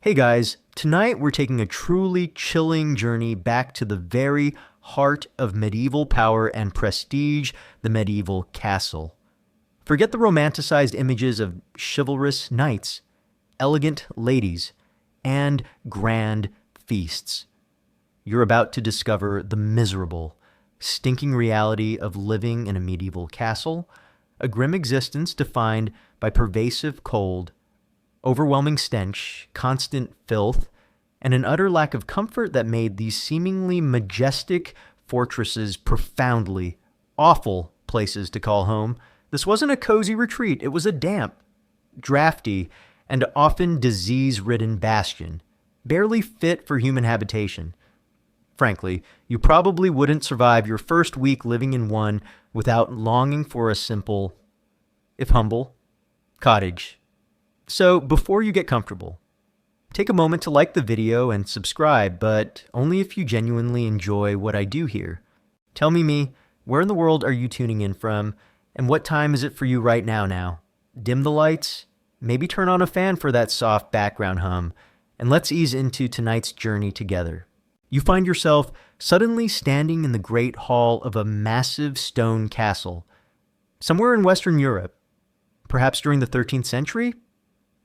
Hey guys, tonight we're taking a truly chilling journey back to the very heart of medieval power and prestige, the medieval castle. Forget the romanticized images of chivalrous knights, elegant ladies, and grand feasts. You're about to discover the miserable, stinking reality of living in a medieval castle, a grim existence defined by pervasive cold, overwhelming stench, constant filth, and an utter lack of comfort that made these seemingly majestic fortresses profoundly awful places to call home. This wasn't a cozy retreat, it was a damp, drafty, and often disease-ridden bastion, barely fit for human habitation. Frankly, you probably wouldn't survive your first week living in one without longing for a simple, if humble, cottage. So before you get comfortable, take a moment to like the video and subscribe, but only if you genuinely enjoy what I do here. Tell me, where in the world are you tuning in from, and what time is it for you right now? Dim the lights, maybe turn on a fan for that soft background hum, and let's ease into tonight's journey together. You find yourself suddenly standing in the great hall of a massive stone castle, somewhere in Western Europe, perhaps during the 13th century?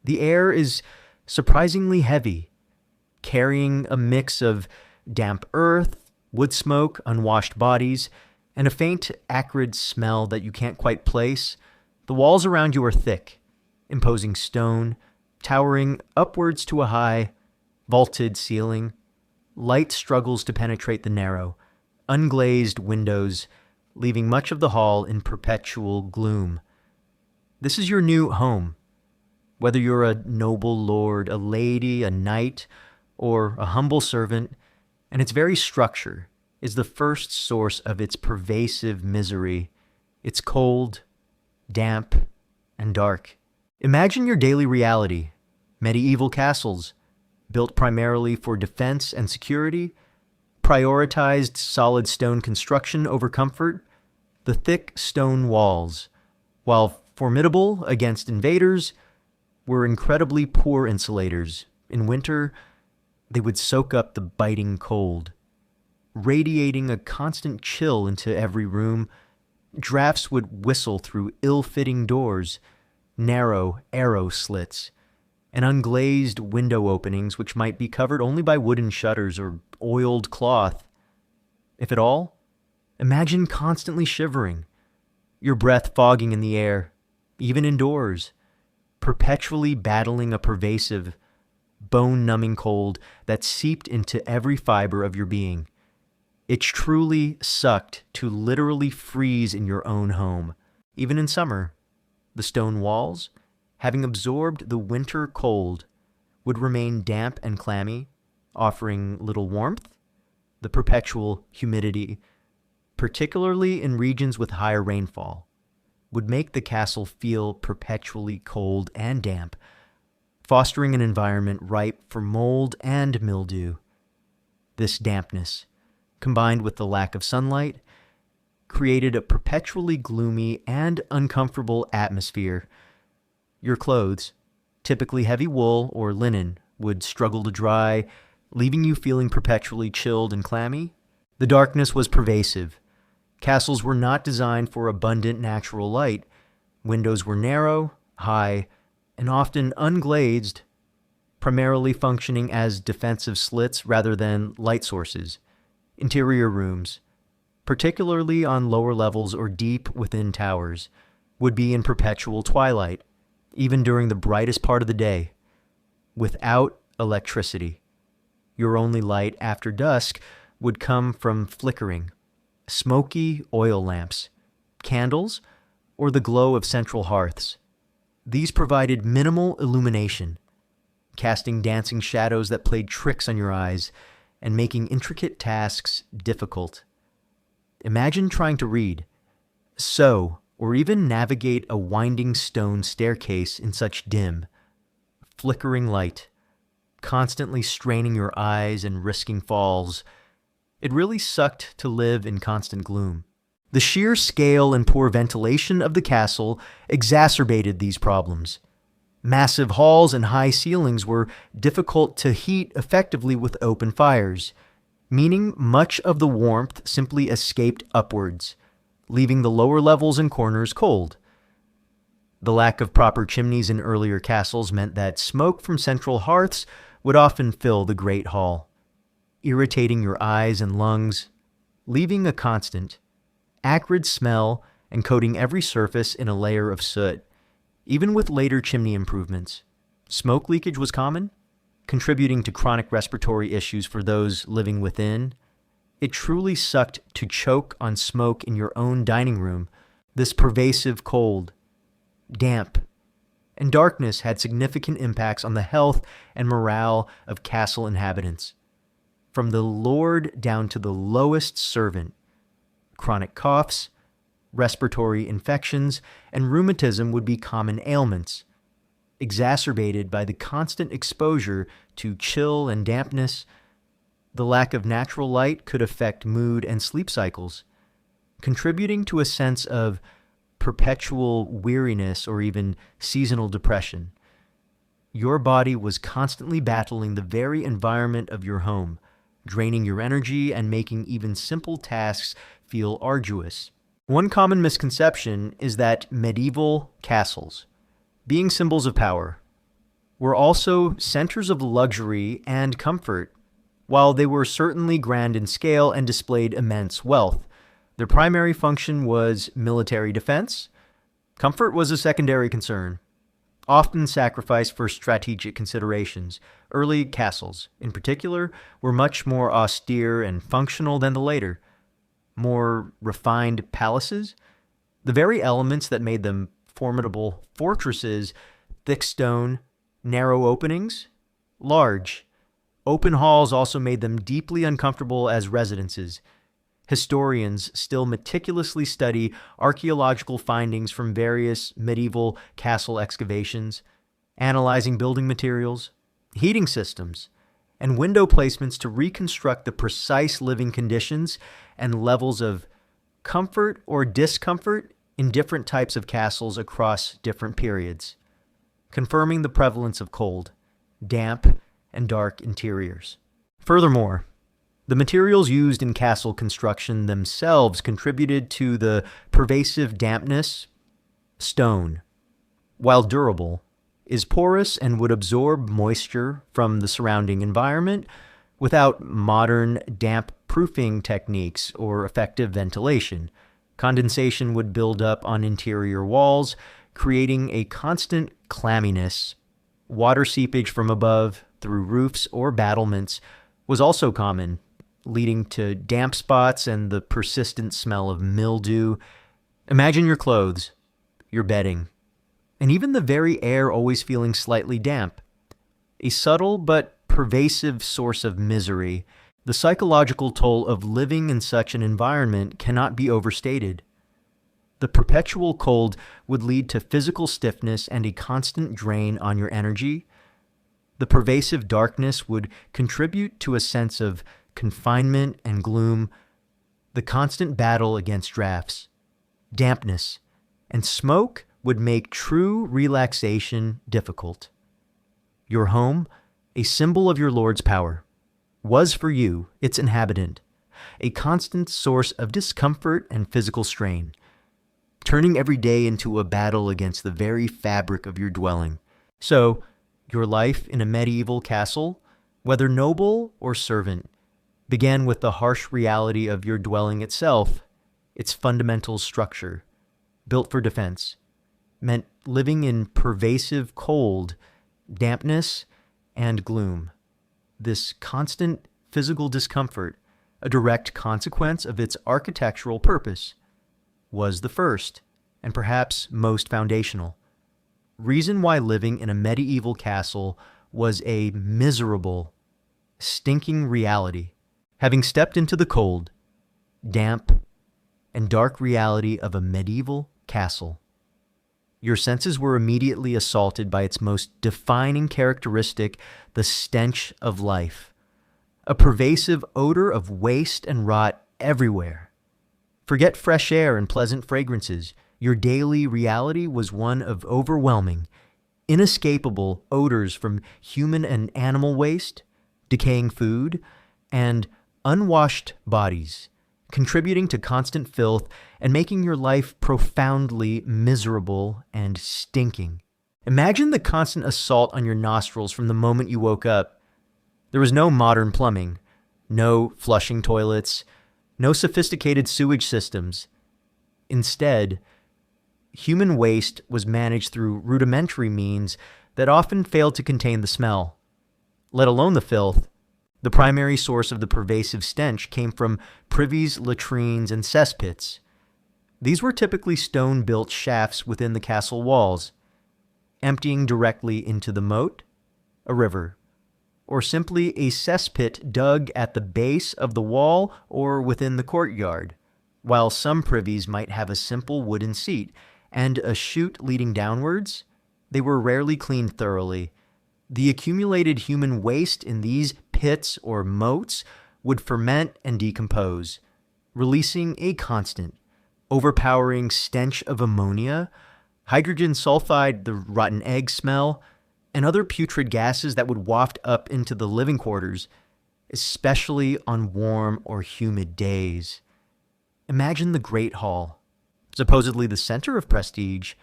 The air is surprisingly heavy, carrying a mix of damp earth, wood smoke, unwashed bodies, and a faint, acrid smell that you can't quite place. The walls around you are thick, imposing stone, towering upwards to a high, vaulted ceiling. Light struggles to penetrate the narrow, unglazed windows, leaving much of the hall in perpetual gloom. This is your new home. Whether you're a noble lord, a lady, a knight, or a humble servant, and its very structure is the first source of its pervasive misery. It's cold, damp, and dark. Imagine your daily reality: medieval castles, built primarily for defense and security, prioritized solid stone construction over comfort. The thick stone walls, while formidable against invaders, were incredibly poor insulators. In winter, they would soak up the biting cold, radiating a constant chill into every room. Drafts would whistle through ill-fitting doors, narrow arrow slits, and unglazed window openings which might be covered only by wooden shutters or oiled cloth. If at all, imagine constantly shivering, your breath fogging in the air, even indoors, perpetually battling a pervasive, bone-numbing cold that seeped into every fiber of your being. It truly sucked to literally freeze in your own home. Even in summer, the stone walls, having absorbed the winter cold, would remain damp and clammy, offering little warmth. The perpetual humidity, particularly in regions with higher rainfall, would make the castle feel perpetually cold and damp, fostering an environment ripe for mold and mildew. This dampness, combined with the lack of sunlight, created a perpetually gloomy and uncomfortable atmosphere. Your clothes, typically heavy wool or linen, would struggle to dry, leaving you feeling perpetually chilled and clammy. The darkness was pervasive. Castles were not designed for abundant natural light. Windows were narrow, high, and often unglazed, primarily functioning as defensive slits rather than light sources. Interior rooms, particularly on lower levels or deep within towers, would be in perpetual twilight, even during the brightest part of the day, without electricity. Your only light after dusk would come from flickering, smoky oil lamps, candles, or the glow of central hearths. These provided minimal illumination, casting dancing shadows that played tricks on your eyes and making intricate tasks difficult. Imagine trying to read, sew, or even navigate a winding stone staircase in such dim, flickering light, constantly straining your eyes and risking falls. It really sucked to live in constant gloom. The sheer scale and poor ventilation of the castle exacerbated these problems. Massive halls and high ceilings were difficult to heat effectively with open fires, meaning much of the warmth simply escaped upwards, leaving the lower levels and corners cold. The lack of proper chimneys in earlier castles meant that smoke from central hearths would often fill the great hall, irritating your eyes and lungs, leaving a constant, acrid smell and coating every surface in a layer of soot. Even with later chimney improvements, smoke leakage was common, contributing to chronic respiratory issues for those living within. It truly sucked to choke on smoke in your own dining room. This pervasive cold, damp, and darkness had significant impacts on the health and morale of castle inhabitants. From the lord down to the lowest servant, chronic coughs, respiratory infections, and rheumatism would be common ailments, exacerbated by the constant exposure to chill and dampness. The lack of natural light could affect mood and sleep cycles, contributing to a sense of perpetual weariness or even seasonal depression. Your body was constantly battling the very environment of your home, draining your energy and making even simple tasks feel arduous. One common misconception is that medieval castles, being symbols of power, were also centers of luxury and comfort. While they were certainly grand in scale and displayed immense wealth, their primary function was military defense. Comfort was a secondary concern, often sacrificed for strategic considerations. Early castles, in particular, were much more austere and functional than the later, more refined palaces. The very elements that made them formidable fortresses, thick stone, narrow openings, large, open halls also made them deeply uncomfortable as residences. Historians still meticulously study archaeological findings from various medieval castle excavations, analyzing building materials, heating systems, and window placements to reconstruct the precise living conditions and levels of comfort or discomfort in different types of castles across different periods, confirming the prevalence of cold, damp, and dark interiors. Furthermore, the materials used in castle construction themselves contributed to the pervasive dampness. Stone, while durable, is porous and would absorb moisture from the surrounding environment without modern damp proofing techniques or effective ventilation. Condensation would build up on interior walls, creating a constant clamminess. Water seepage from above through roofs or battlements was also common, leading to damp spots and the persistent smell of mildew. Imagine your clothes, your bedding, and even the very air always feeling slightly damp. A subtle but pervasive source of misery. The psychological toll of living in such an environment cannot be overstated. The perpetual cold would lead to physical stiffness and a constant drain on your energy. The pervasive darkness would contribute to a sense of confinement and gloom. The constant battle against drafts, dampness, and smoke would make true relaxation difficult. Your home, a symbol of your Lord's power, was for you, its inhabitant, a constant source of discomfort and physical strain, turning every day into a battle against the very fabric of your dwelling. So, your life in a medieval castle, whether noble or servant, began with the harsh reality of your dwelling itself, its fundamental structure, built for defense, meant living in pervasive cold, dampness, and gloom. This constant physical discomfort, a direct consequence of its architectural purpose, was the first, and perhaps most foundational, reason why living in a medieval castle was a miserable, stinking reality. Having stepped into the cold, damp, and dark reality of a medieval castle, your senses were immediately assaulted by its most defining characteristic, the stench of life, a pervasive odor of waste and rot everywhere. Forget fresh air and pleasant fragrances. Your daily reality was one of overwhelming, inescapable odors from human and animal waste, decaying food, and unwashed bodies, contributing to constant filth and making your life profoundly miserable and stinking. Imagine the constant assault on your nostrils from the moment you woke up. There was no modern plumbing, no flushing toilets, no sophisticated sewage systems. Instead, human waste was managed through rudimentary means that often failed to contain the smell, let alone the filth. The primary source of the pervasive stench came from privies, latrines, and cesspits. These were typically stone-built shafts within the castle walls, emptying directly into the moat, a river, or simply a cesspit dug at the base of the wall or within the courtyard, while some privies might have a simple wooden seat and a chute leading downwards. They were rarely cleaned thoroughly. The accumulated human waste in these pits or moats would ferment and decompose, releasing a constant, overpowering stench of ammonia, hydrogen sulfide, the rotten egg smell, and other putrid gases that would waft up into the living quarters, especially on warm or humid days. Imagine the Great Hall, supposedly the center of prestige,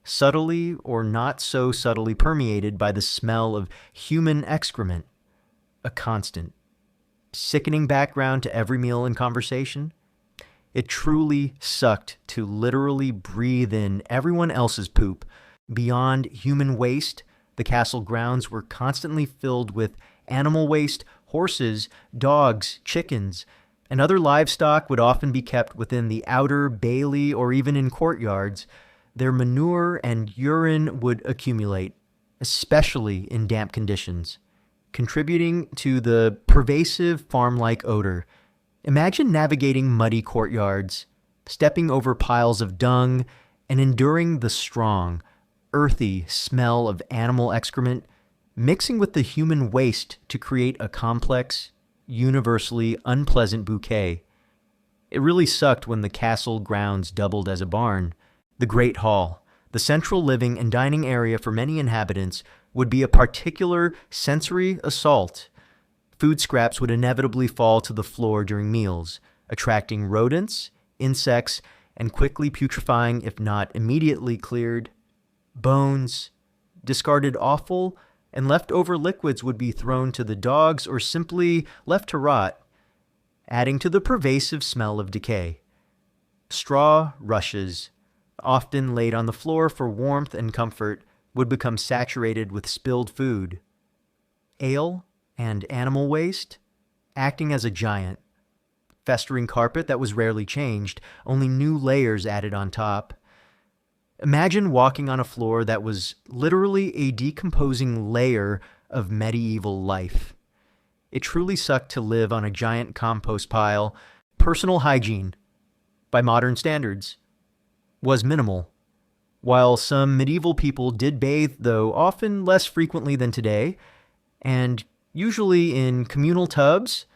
subtly or not so subtly permeated by the smell of human excrement, a constant, sickening background to every meal and conversation. It truly sucked to literally breathe in everyone else's poop. Beyond human waste, the castle grounds were constantly filled with animal waste. Horses, dogs, chickens, and other livestock would often be kept within the outer bailey or even in courtyards. Their manure and urine would accumulate, especially in damp conditions, contributing to the pervasive farm-like odor. Imagine navigating muddy courtyards, stepping over piles of dung, and enduring the strong, earthy smell of animal excrement, mixing with the human waste to create a complex, universally unpleasant bouquet. It really sucked when the castle grounds doubled as a barn. The Great Hall, the central living and dining area for many inhabitants, would be a particular sensory assault. Food scraps would inevitably fall to the floor during meals, attracting rodents, insects, and quickly putrefying if not immediately cleared. Bones, discarded offal, and leftover liquids would be thrown to the dogs or simply left to rot, adding to the pervasive smell of decay. Straw rushes, often laid on the floor for warmth and comfort, would become saturated with spilled food. Ale and animal waste, acting as a giant. Festering carpet that was rarely changed, only new layers added on top. Imagine walking on a floor that was literally a decomposing layer of medieval life. It truly sucked to live on a giant compost pile. Personal hygiene, by modern standards, was minimal. While some medieval people did bathe, though often less frequently than today, and usually in communal tubs,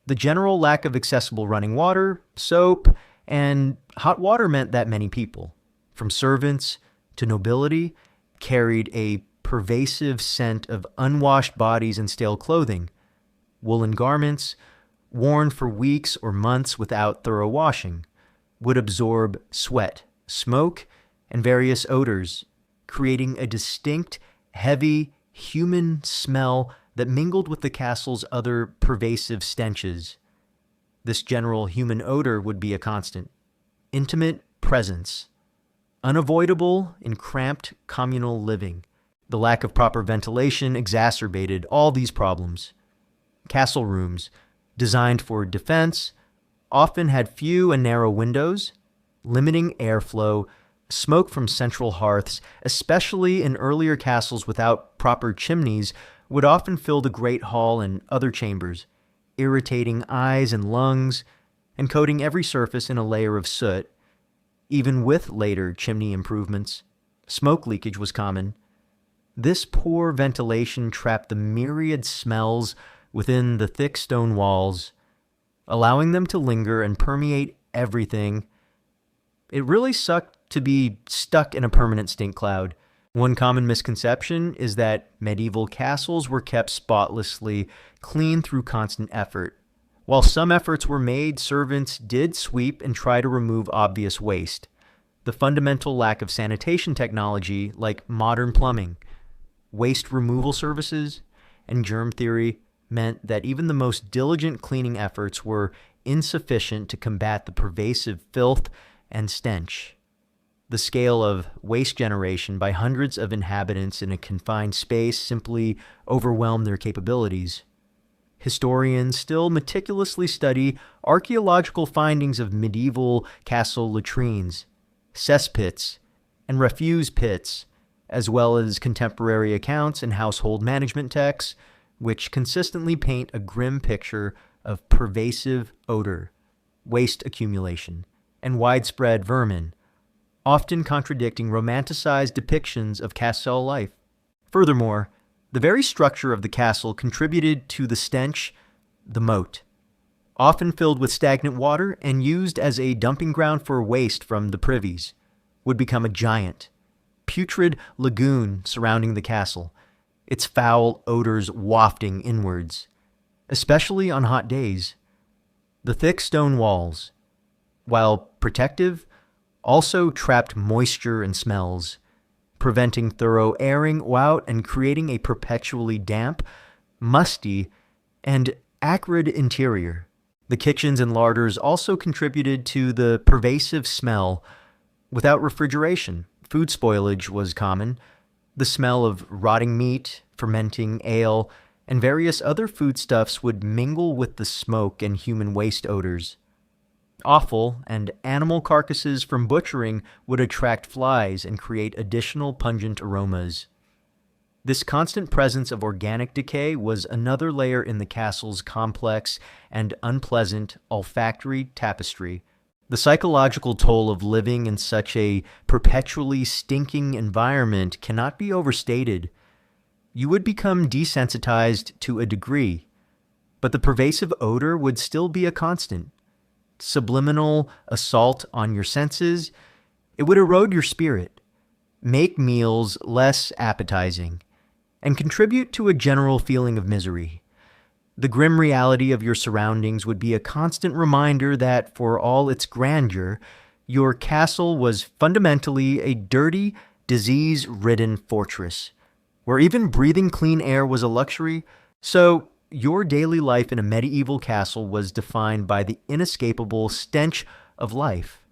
the general lack of accessible running water, soap, and hot water meant that many people, from servants to nobility, carried a pervasive scent of unwashed bodies and stale clothing, woolen garments, worn for weeks or months without thorough washing, would absorb sweat, smoke, and various odors, creating a distinct, heavy, human smell that mingled with the castle's other pervasive stenches. This general human odor would be a constant, intimate presence, unavoidable in cramped communal living. The lack of proper ventilation exacerbated all these problems. Castle rooms, designed for defense, often had few and narrow windows, limiting airflow. Smoke from central hearths, especially in earlier castles without proper chimneys, would often fill the great hall and other chambers, irritating eyes and lungs, and coating every surface in a layer of soot. Even with later chimney improvements, smoke leakage was common. This poor ventilation trapped the myriad smells within the thick stone walls, allowing them to linger and permeate everything. It really sucked to be stuck in a permanent stink cloud. One common misconception is that medieval castles were kept spotlessly clean through constant effort. While some efforts were made, servants did sweep and try to remove obvious waste. The fundamental lack of sanitation technology, like modern plumbing, waste removal services, and germ theory, meant that even the most diligent cleaning efforts were insufficient to combat the pervasive filth and stench. The scale of waste generation by hundreds of inhabitants in a confined space simply overwhelmed their capabilities. Historians still meticulously study archaeological findings of medieval castle latrines, cesspits, and refuse pits, as well as contemporary accounts and household management texts, which consistently paint a grim picture of pervasive odor, waste accumulation, and widespread vermin, often contradicting romanticized depictions of castle life. Furthermore, the very structure of the castle contributed to the stench, the moat, often filled with stagnant water and used as a dumping ground for waste from the privies, would become a giant, putrid lagoon surrounding the castle, its foul odors wafting inwards, especially on hot days. The thick stone walls, while protective, also trapped moisture and smells, preventing thorough airing out and creating a perpetually damp, musty, and acrid interior. The kitchens and larders also contributed to the pervasive smell. Without refrigeration, food spoilage was common. The smell of rotting meat, fermenting ale, and various other foodstuffs would mingle with the smoke and human waste odors. Offal and animal carcasses from butchering would attract flies and create additional pungent aromas. This constant presence of organic decay was another layer in the castle's complex and unpleasant olfactory tapestry. The psychological toll of living in such a perpetually stinking environment cannot be overstated. You would become desensitized to a degree, but the pervasive odor would still be a constant. Subliminal assault on your senses, it would erode your spirit, make meals less appetizing, and contribute to a general feeling of misery. The grim reality of your surroundings would be a constant reminder that, for all its grandeur, your castle was fundamentally a dirty, disease-ridden fortress, where even breathing clean air was a luxury. So, your daily life in a medieval castle was defined by the inescapable stench of life,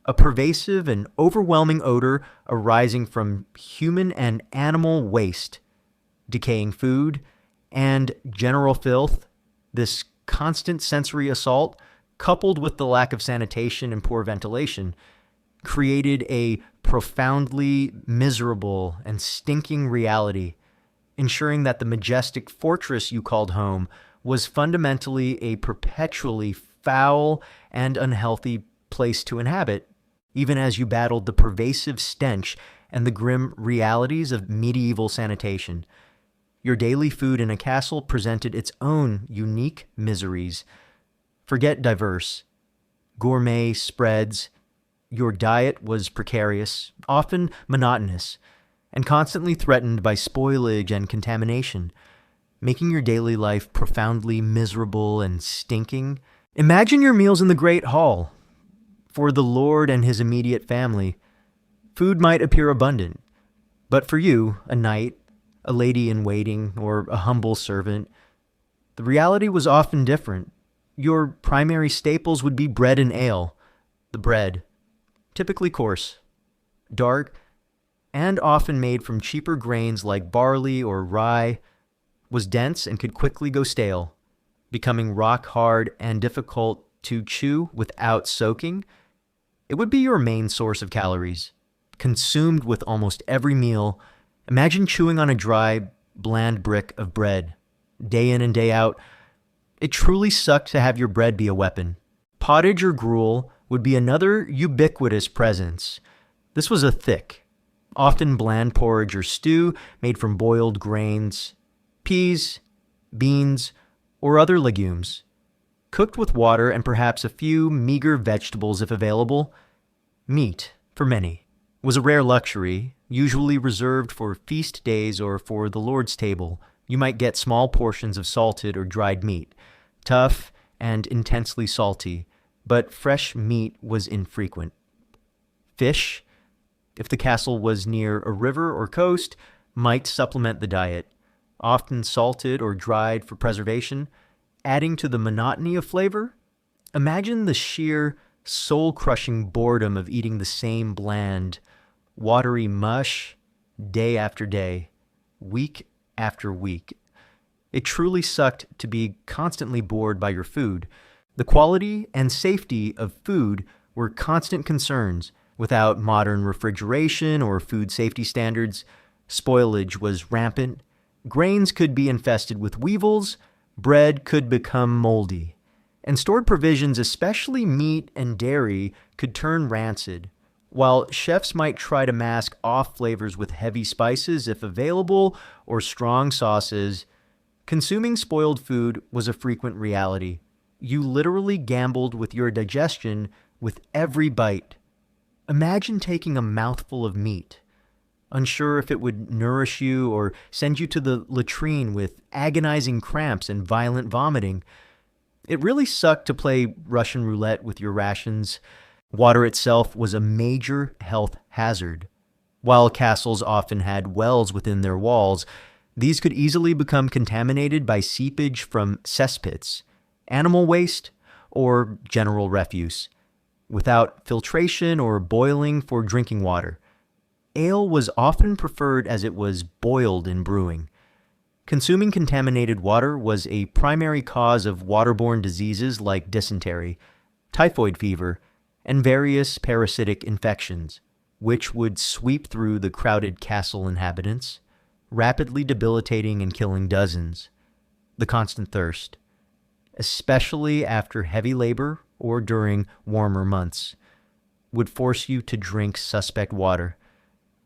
a pervasive and overwhelming odor arising from human and animal waste, decaying food, and general filth. This constant sensory assault, coupled with the lack of sanitation and poor ventilation, created a profoundly miserable and stinking reality, ensuring that the majestic fortress you called home was fundamentally a perpetually foul and unhealthy place to inhabit, even as you battled the pervasive stench and the grim realities of medieval sanitation. Your daily food in a castle presented its own unique miseries. Forget diverse, gourmet spreads. Your diet was precarious, often monotonous, and constantly threatened by spoilage and contamination, making your daily life profoundly miserable and stinking. Imagine your meals in the Great Hall. For the lord and his immediate family, food might appear abundant, but for you, a knight, a lady-in-waiting, or a humble servant, the reality was often different. Your primary staples would be bread and ale. The bread, typically coarse, dark, and often made from cheaper grains like barley or rye, was dense and could quickly go stale, becoming rock-hard and difficult to chew without soaking. It would be your main source of calories, consumed with almost every meal. Imagine chewing on a dry, bland brick of bread, day in and day out. It truly sucked to have your bread be a weapon. Pottage or gruel would be another ubiquitous presence. This was a thick, often bland porridge or stew made from boiled grains, peas, beans, or other legumes, cooked with water and perhaps a few meager vegetables if available. Meat, for many. was a rare luxury, usually reserved for feast days or for the Lord's table. You might get small portions of salted or dried meat, tough and intensely salty, but fresh meat was infrequent. Fish, if the castle was near a river or coast, might supplement the diet, often salted or dried for preservation, adding to the monotony of flavor. Imagine the sheer, soul-crushing boredom of eating the same bland, watery mush day after day, week after week. It truly sucked to be constantly bored by your food. The quality and safety of food were constant concerns. Without modern refrigeration or food safety standards, spoilage was rampant. Grains could be infested with weevils, bread could become moldy, and stored provisions, especially meat and dairy, could turn rancid. While chefs might try to mask off flavors with heavy spices if available or strong sauces, consuming spoiled food was a frequent reality. You literally gambled with your digestion with every bite. Imagine taking a mouthful of meat, unsure if it would nourish you or send you to the latrine with agonizing cramps and violent vomiting. It really sucked to play Russian roulette with your rations. Water itself was a major health hazard. While castles often had wells within their walls, these could easily become contaminated by seepage from cesspits, animal waste, or general refuse. Without filtration or boiling for drinking water, ale was often preferred as it was boiled in brewing. Consuming contaminated water was a primary cause of waterborne diseases like dysentery, typhoid fever, and various parasitic infections, which would sweep through the crowded castle inhabitants, rapidly debilitating and killing dozens. The constant thirst, especially after heavy labor or during warmer months, would force you to drink suspect water,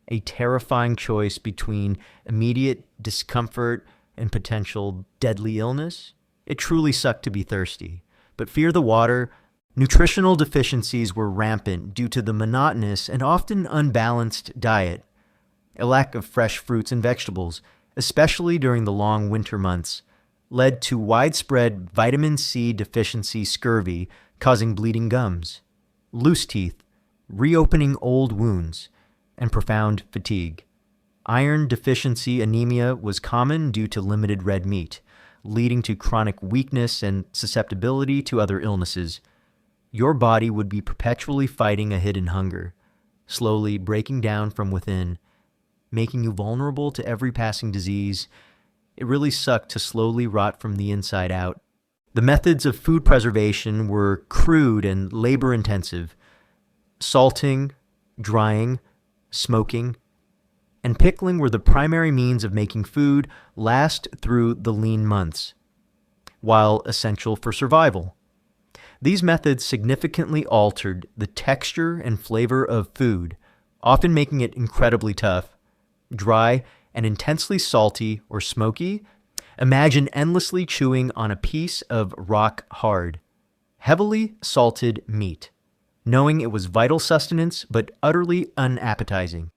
a terrifying choice between immediate discomfort and potential deadly illness. It truly sucked to be thirsty, but fear the water. Nutritional deficiencies were rampant due to the monotonous and often unbalanced diet. A lack of fresh fruits and vegetables, especially during the long winter months, led to widespread vitamin C deficiency scurvy, causing bleeding gums, loose teeth, reopening old wounds, and profound fatigue. Iron deficiency anemia was common due to limited red meat, leading to chronic weakness and susceptibility to other illnesses. Your body would be perpetually fighting a hidden hunger, slowly breaking down from within, making you vulnerable to every passing disease. It really sucked to slowly rot from the inside out. The methods of food preservation were crude and labor-intensive. Salting, drying, smoking, and pickling were the primary means of making food last through the lean months, while essential for survival. These methods significantly altered the texture and flavor of food, often making it incredibly tough, dry, and intensely salty or smoky. Imagine endlessly chewing on a piece of rock-hard, heavily salted meat, knowing it was vital sustenance but utterly unappetizing.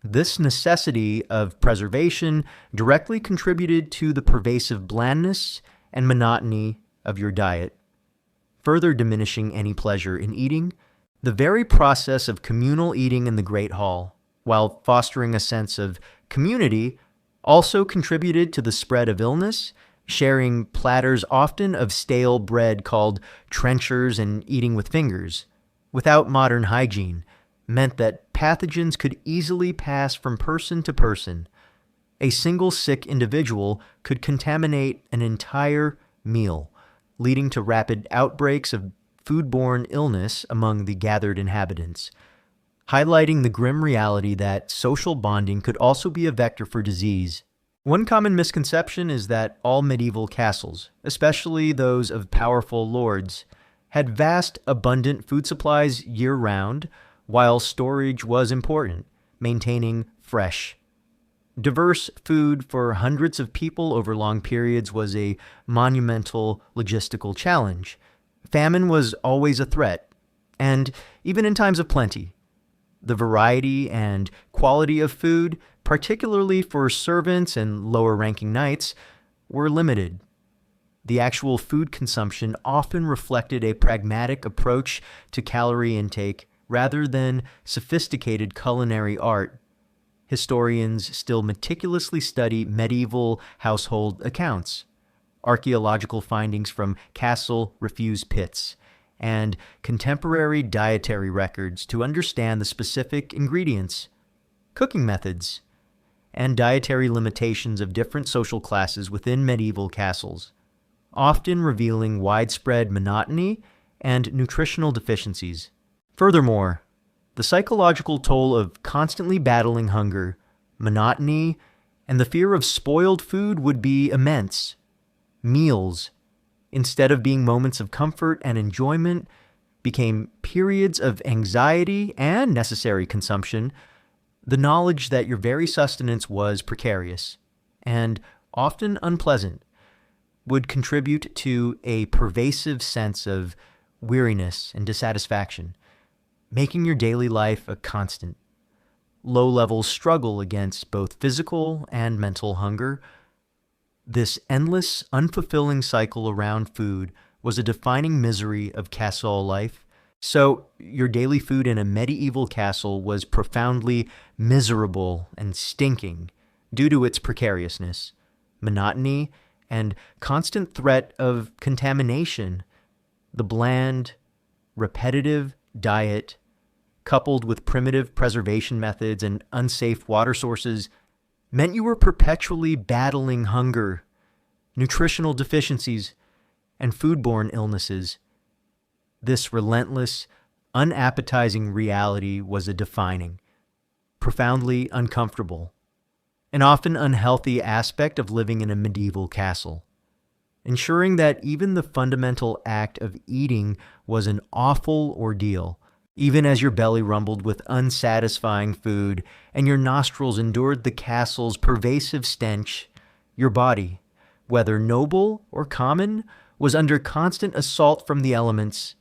This necessity of preservation directly contributed to the pervasive blandness and monotony of your diet, further diminishing any pleasure in eating. The very process of communal eating in the Great Hall, while fostering a sense of community, also contributed to the spread of illness, sharing platters often of stale bread called trenchers and eating with fingers, without modern hygiene, meant that pathogens could easily pass from person to person. A single sick individual could contaminate an entire meal, leading to rapid outbreaks of foodborne illness among the gathered inhabitants, highlighting the grim reality that social bonding could also be a vector for disease. One common misconception is that all medieval castles, especially those of powerful lords, had vast, abundant food supplies year-round, while storage was important, maintaining fresh, diverse food for hundreds of people over long periods was a monumental logistical challenge. Famine was always a threat, and even in times of plenty, The variety and quality of food, particularly for servants and lower-ranking knights, were limited. The actual food consumption often reflected a pragmatic approach to calorie intake rather than sophisticated culinary art. Historians still meticulously study medieval household accounts, archaeological findings from castle refuse pits, and contemporary dietary records to understand the specific ingredients, cooking methods, and dietary limitations of different social classes within medieval castles, often revealing widespread monotony and nutritional deficiencies. Furthermore, the psychological toll of constantly battling hunger, monotony, and the fear of spoiled food would be immense. Meals, instead of being moments of comfort and enjoyment, became periods of anxiety and necessary consumption. The knowledge that your very sustenance was precarious and often unpleasant would contribute to a pervasive sense of weariness and dissatisfaction, making your daily life a constant, low-level struggle against both physical and mental hunger. This endless, unfulfilling cycle around food was a defining misery of castle life. So your daily food in a medieval castle was profoundly miserable and stinking due to its precariousness, monotony, and constant threat of contamination. The bland, repetitive diet, coupled with primitive preservation methods and unsafe water sources, meant you were perpetually battling hunger, nutritional deficiencies, and foodborne illnesses. This relentless, unappetizing reality was a defining, profoundly uncomfortable, and often unhealthy aspect of living in a medieval castle, ensuring that even the fundamental act of eating was an awful ordeal. Even as your belly rumbled with unsatisfying food and your nostrils endured the castle's pervasive stench, your body, whether noble or common, was under constant assault from the elements.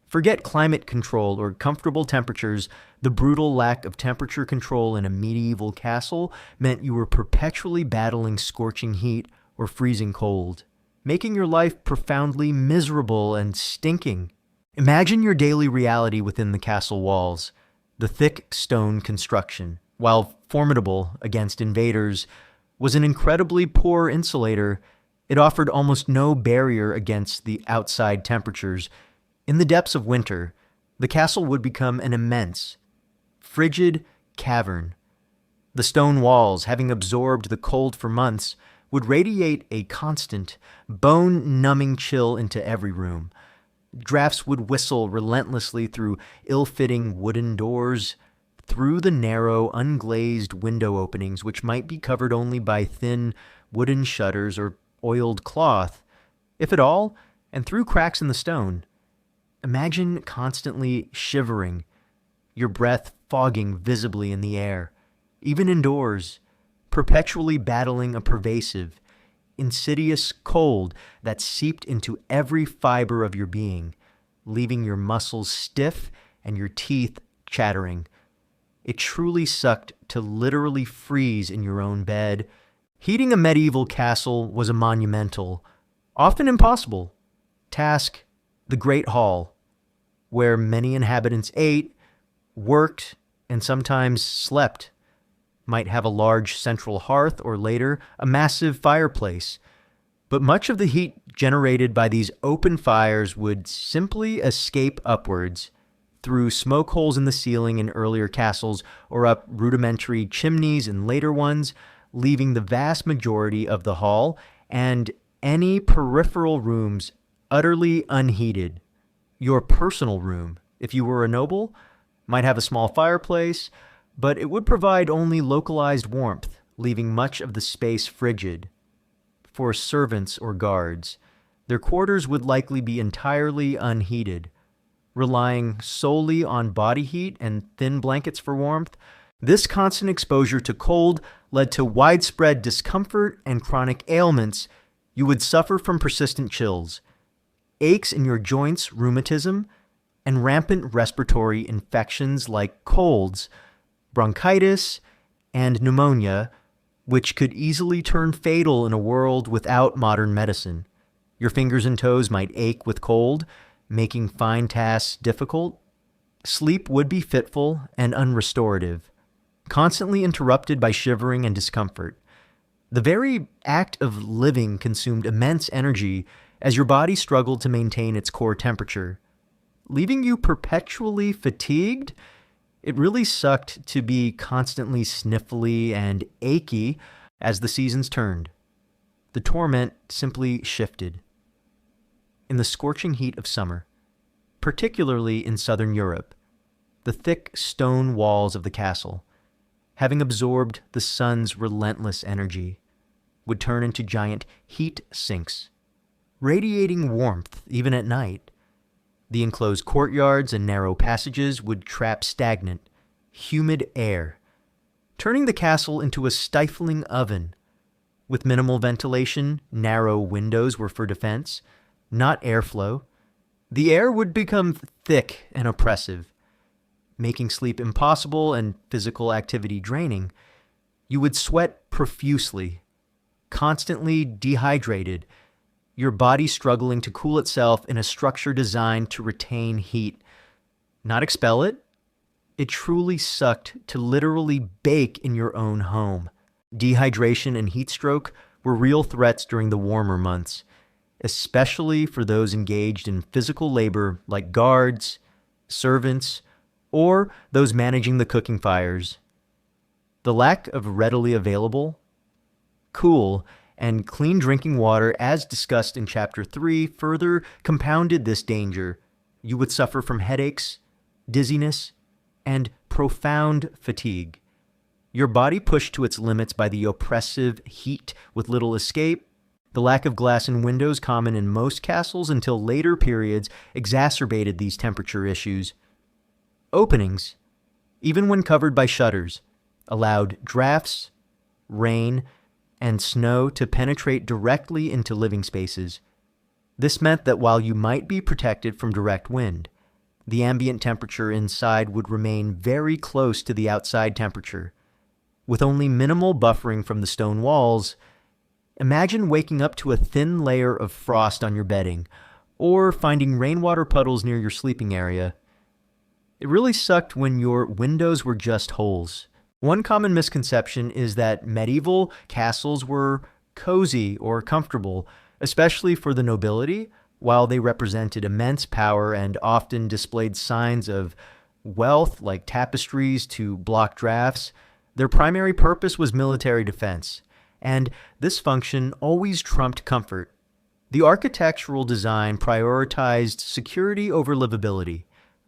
Forget climate control or comfortable temperatures. The brutal lack of temperature control in a medieval castle meant you were perpetually battling scorching heat or freezing cold, making your life profoundly miserable and stinking. Imagine your daily reality within the castle walls. The thick stone construction, while formidable against invaders, was an incredibly poor insulator. It offered almost no barrier against the outside temperatures. In the depths of winter, the castle would become an immense, frigid cavern. The stone walls, having absorbed the cold for months, would radiate a constant, bone-numbing chill into every room. Drafts would whistle relentlessly through ill-fitting wooden doors, through the narrow, unglazed window openings which might be covered only by thin wooden shutters or oiled cloth, if at all, and through cracks in the stone. Imagine constantly shivering, your breath fogging visibly in the air, even indoors, perpetually battling a pervasive, insidious cold that seeped into every fiber of your being, leaving your muscles stiff and your teeth chattering. It truly sucked to literally freeze in your own bed. Heating a medieval castle was a monumental, often impossible, task. The Great Hall, where many inhabitants ate, worked, and sometimes slept, might have a large central hearth or later a massive fireplace, but much of the heat generated by these open fires would simply escape upwards through smoke holes in the ceiling in earlier castles or up rudimentary chimneys in later ones, leaving the vast majority of the hall and any peripheral rooms utterly unheated. Your personal room, if you were a noble, might have a small fireplace, but it would provide only localized warmth, leaving much of the space frigid. For servants or guards, their quarters would likely be entirely unheated, relying solely on body heat and thin blankets for warmth. This constant exposure to cold led to widespread discomfort and chronic ailments. You would suffer from persistent chills, aches in your joints, rheumatism, and rampant respiratory infections like colds, bronchitis, and pneumonia, which could easily turn fatal in a world without modern medicine. Your fingers and toes might ache with cold, making fine tasks difficult. Sleep would be fitful and unrestorative, constantly interrupted by shivering and discomfort. The very act of living consumed immense energy as your body struggled to maintain its core temperature. Leaving you perpetually fatigued, it really sucked to be constantly sniffly and achy as the seasons turned. The torment simply shifted. In the scorching heat of summer, particularly in southern Europe, the thick stone walls of the castle, having absorbed the sun's relentless energy, would turn into giant heat sinks, radiating warmth even at night. The enclosed courtyards and narrow passages would trap stagnant, humid air, turning the castle into a stifling oven. With minimal ventilation, narrow windows were for defense, not airflow. The air would become thick and oppressive, making sleep impossible and physical activity draining. You would sweat profusely, constantly dehydrated, your body struggling to cool itself in a structure designed to retain heat, not expel it. It truly sucked to literally bake in your own home. Dehydration and heat stroke were real threats during the warmer months, especially for those engaged in physical labor like guards, servants, or those managing the cooking fires. The lack of readily available, cool, and clean drinking water, as discussed in Chapter 3, further compounded this danger. You would suffer from headaches, dizziness, and profound fatigue. Your body pushed to its limits by the oppressive heat with little escape. The lack of glass in windows, common in most castles until later periods, exacerbated these temperature issues. Openings, even when covered by shutters, allowed drafts, rain, and snow to penetrate directly into living spaces. This meant that while you might be protected from direct wind, the ambient temperature inside would remain very close to the outside temperature. With only minimal buffering from the stone walls, imagine waking up to a thin layer of frost on your bedding, or finding rainwater puddles near your sleeping area. It really sucked when your windows were just holes. One common misconception is that medieval castles were cozy or comfortable, especially for the nobility. While they represented immense power and often displayed signs of wealth like tapestries to block drafts, their primary purpose was military defense, and this function always trumped comfort. The architectural design prioritized security over livability,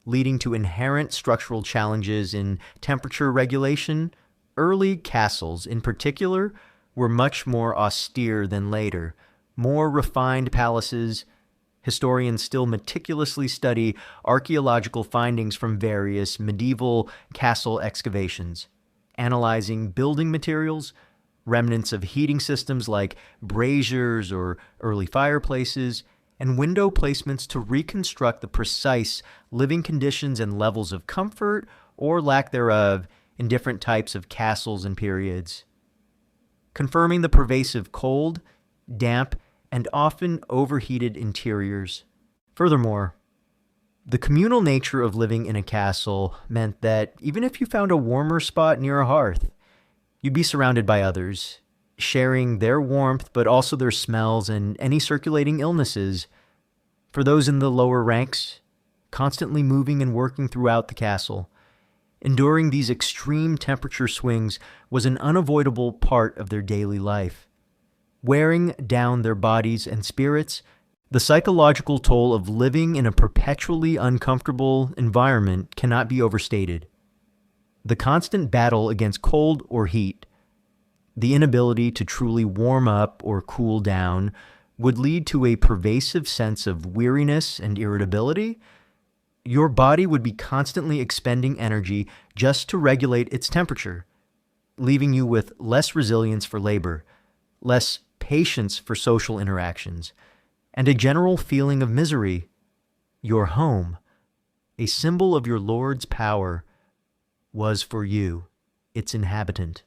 leading to inherent structural challenges in temperature regulation. Early castles, in particular, were much more austere than later, more refined palaces. Historians still meticulously study archaeological findings from various medieval castle excavations, analyzing building materials, remnants of heating systems like braziers or early fireplaces, and window placements to reconstruct the precise living conditions and levels of comfort or lack thereof in different types of castles and periods, confirming the pervasive cold, damp, and often overheated interiors. Furthermore, the communal nature of living in a castle meant that even if you found a warmer spot near a hearth, you'd be surrounded by others, sharing their warmth but also their smells and any circulating illnesses. For those in the lower ranks, constantly moving and working throughout the castle, enduring these extreme temperature swings was an unavoidable part of their daily life. Wearing down their bodies and spirits, the psychological toll of living in a perpetually uncomfortable environment cannot be overstated. The constant battle against cold or heat, the inability to truly warm up or cool down, would lead to a pervasive sense of weariness and irritability. Your body would be constantly expending energy just to regulate its temperature, leaving you with less resilience for labor, less patience for social interactions, and a general feeling of misery. Your home, a symbol of your lord's power, was for you, its inhabitant,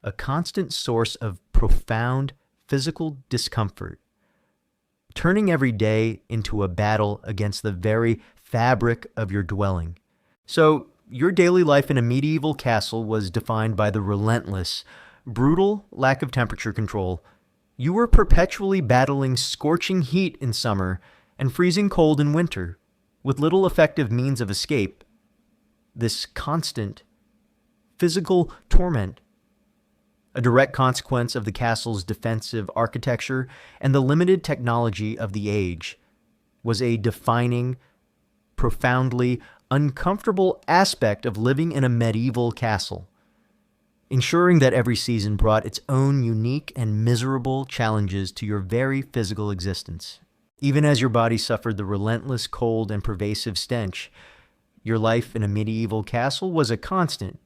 a constant source of profound physical discomfort, turning every day into a battle against the very fabric of your dwelling. So, your daily life in a medieval castle was defined by the relentless, brutal lack of temperature control. You were perpetually battling scorching heat in summer and freezing cold in winter, with little effective means of escape. This constant physical torment, a direct consequence of the castle's defensive architecture and the limited technology of the age, was a defining, profoundly uncomfortable aspect of living in a medieval castle, ensuring that every season brought its own unique and miserable challenges to your very physical existence. Even as your body suffered the relentless cold and pervasive stench, your life in a medieval castle was a constant,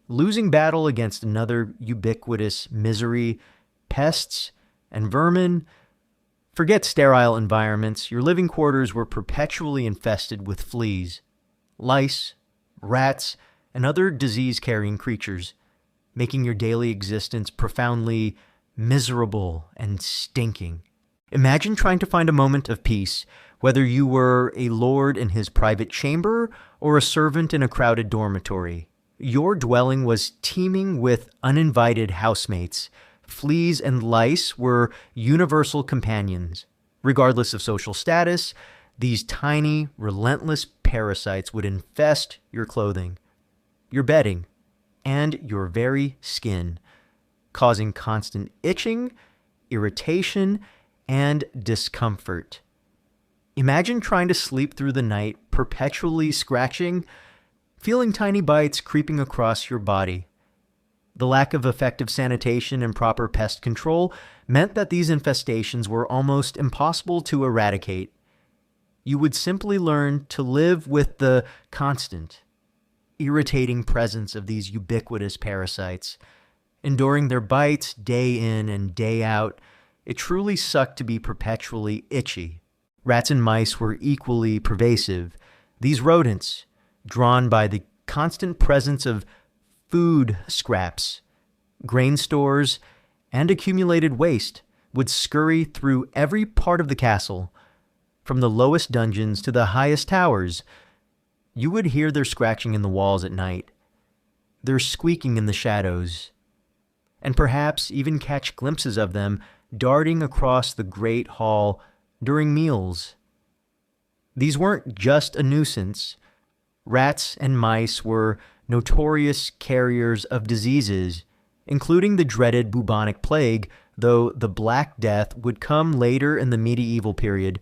losing battle against another ubiquitous misery, pests, and vermin. Forget sterile environments. Your living quarters were perpetually infested with fleas, lice, rats, and other disease-carrying creatures, making your daily existence profoundly miserable and stinking. Imagine trying to find a moment of peace, whether you were a lord in his private chamber or a servant in a crowded dormitory. Your dwelling was teeming with uninvited housemates. Fleas and lice were universal companions. Regardless of social status, these tiny, relentless parasites would infest your clothing, your bedding, and your very skin, causing constant itching, irritation, and discomfort. Imagine trying to sleep through the night, perpetually scratching, feeling tiny bites creeping across your body. The lack of effective sanitation and proper pest control meant that these infestations were almost impossible to eradicate. You would simply learn to live with the constant, irritating presence of these ubiquitous parasites. Enduring their bites day in and day out, it truly sucked to be perpetually itchy. Rats and mice were equally pervasive. These rodents, drawn by the constant presence of food scraps, grain stores, and accumulated waste, would scurry through every part of the castle, from the lowest dungeons to the highest towers. You would hear their scratching in the walls at night, their squeaking in the shadows, and perhaps even catch glimpses of them darting across the great hall during meals. These weren't just a nuisance. Rats and mice were notorious carriers of diseases, including the dreaded bubonic plague, though the Black Death would come later in the medieval period,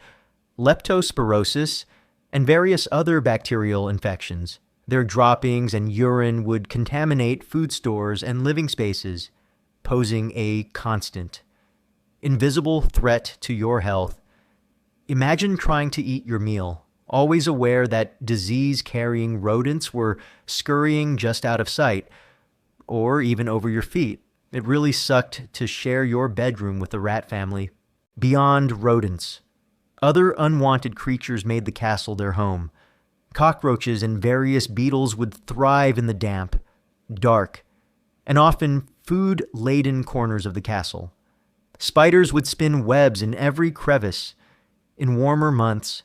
leptospirosis, and various other bacterial infections. Their droppings and urine would contaminate food stores and living spaces, posing a constant, invisible threat to your health. Imagine trying to eat your meal, always aware that disease-carrying rodents were scurrying just out of sight, or even over your feet. It really sucked to share your bedroom with the rat family. Beyond rodents, other unwanted creatures made the castle their home. Cockroaches and various beetles would thrive in the damp, dark, and often food-laden corners of the castle. Spiders would spin webs in every crevice. In warmer months,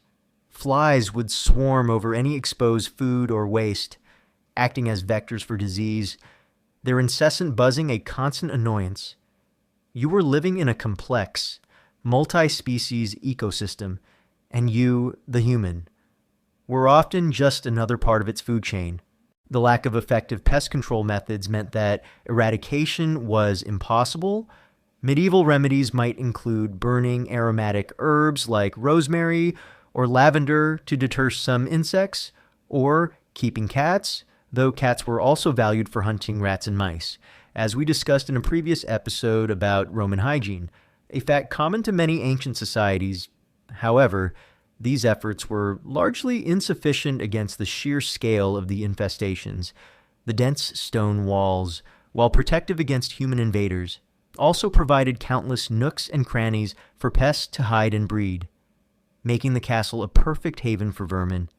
flies would swarm over any exposed food or waste, acting as vectors for disease, their incessant buzzing a constant annoyance. You were living in a complex, multi-species ecosystem, and you, the human, were often just another part of its food chain. The lack of effective pest control methods meant that eradication was impossible. Medieval remedies might include burning aromatic herbs like rosemary or lavender to deter some insects, or keeping cats, though cats were also valued for hunting rats and mice, as we discussed in a previous episode about Roman hygiene, a fact common to many ancient societies. However, these efforts were largely insufficient against the sheer scale of the infestations. The dense stone walls, while protective against human invaders, also provided countless nooks and crannies for pests to hide and breed, making the castle a perfect haven for vermin.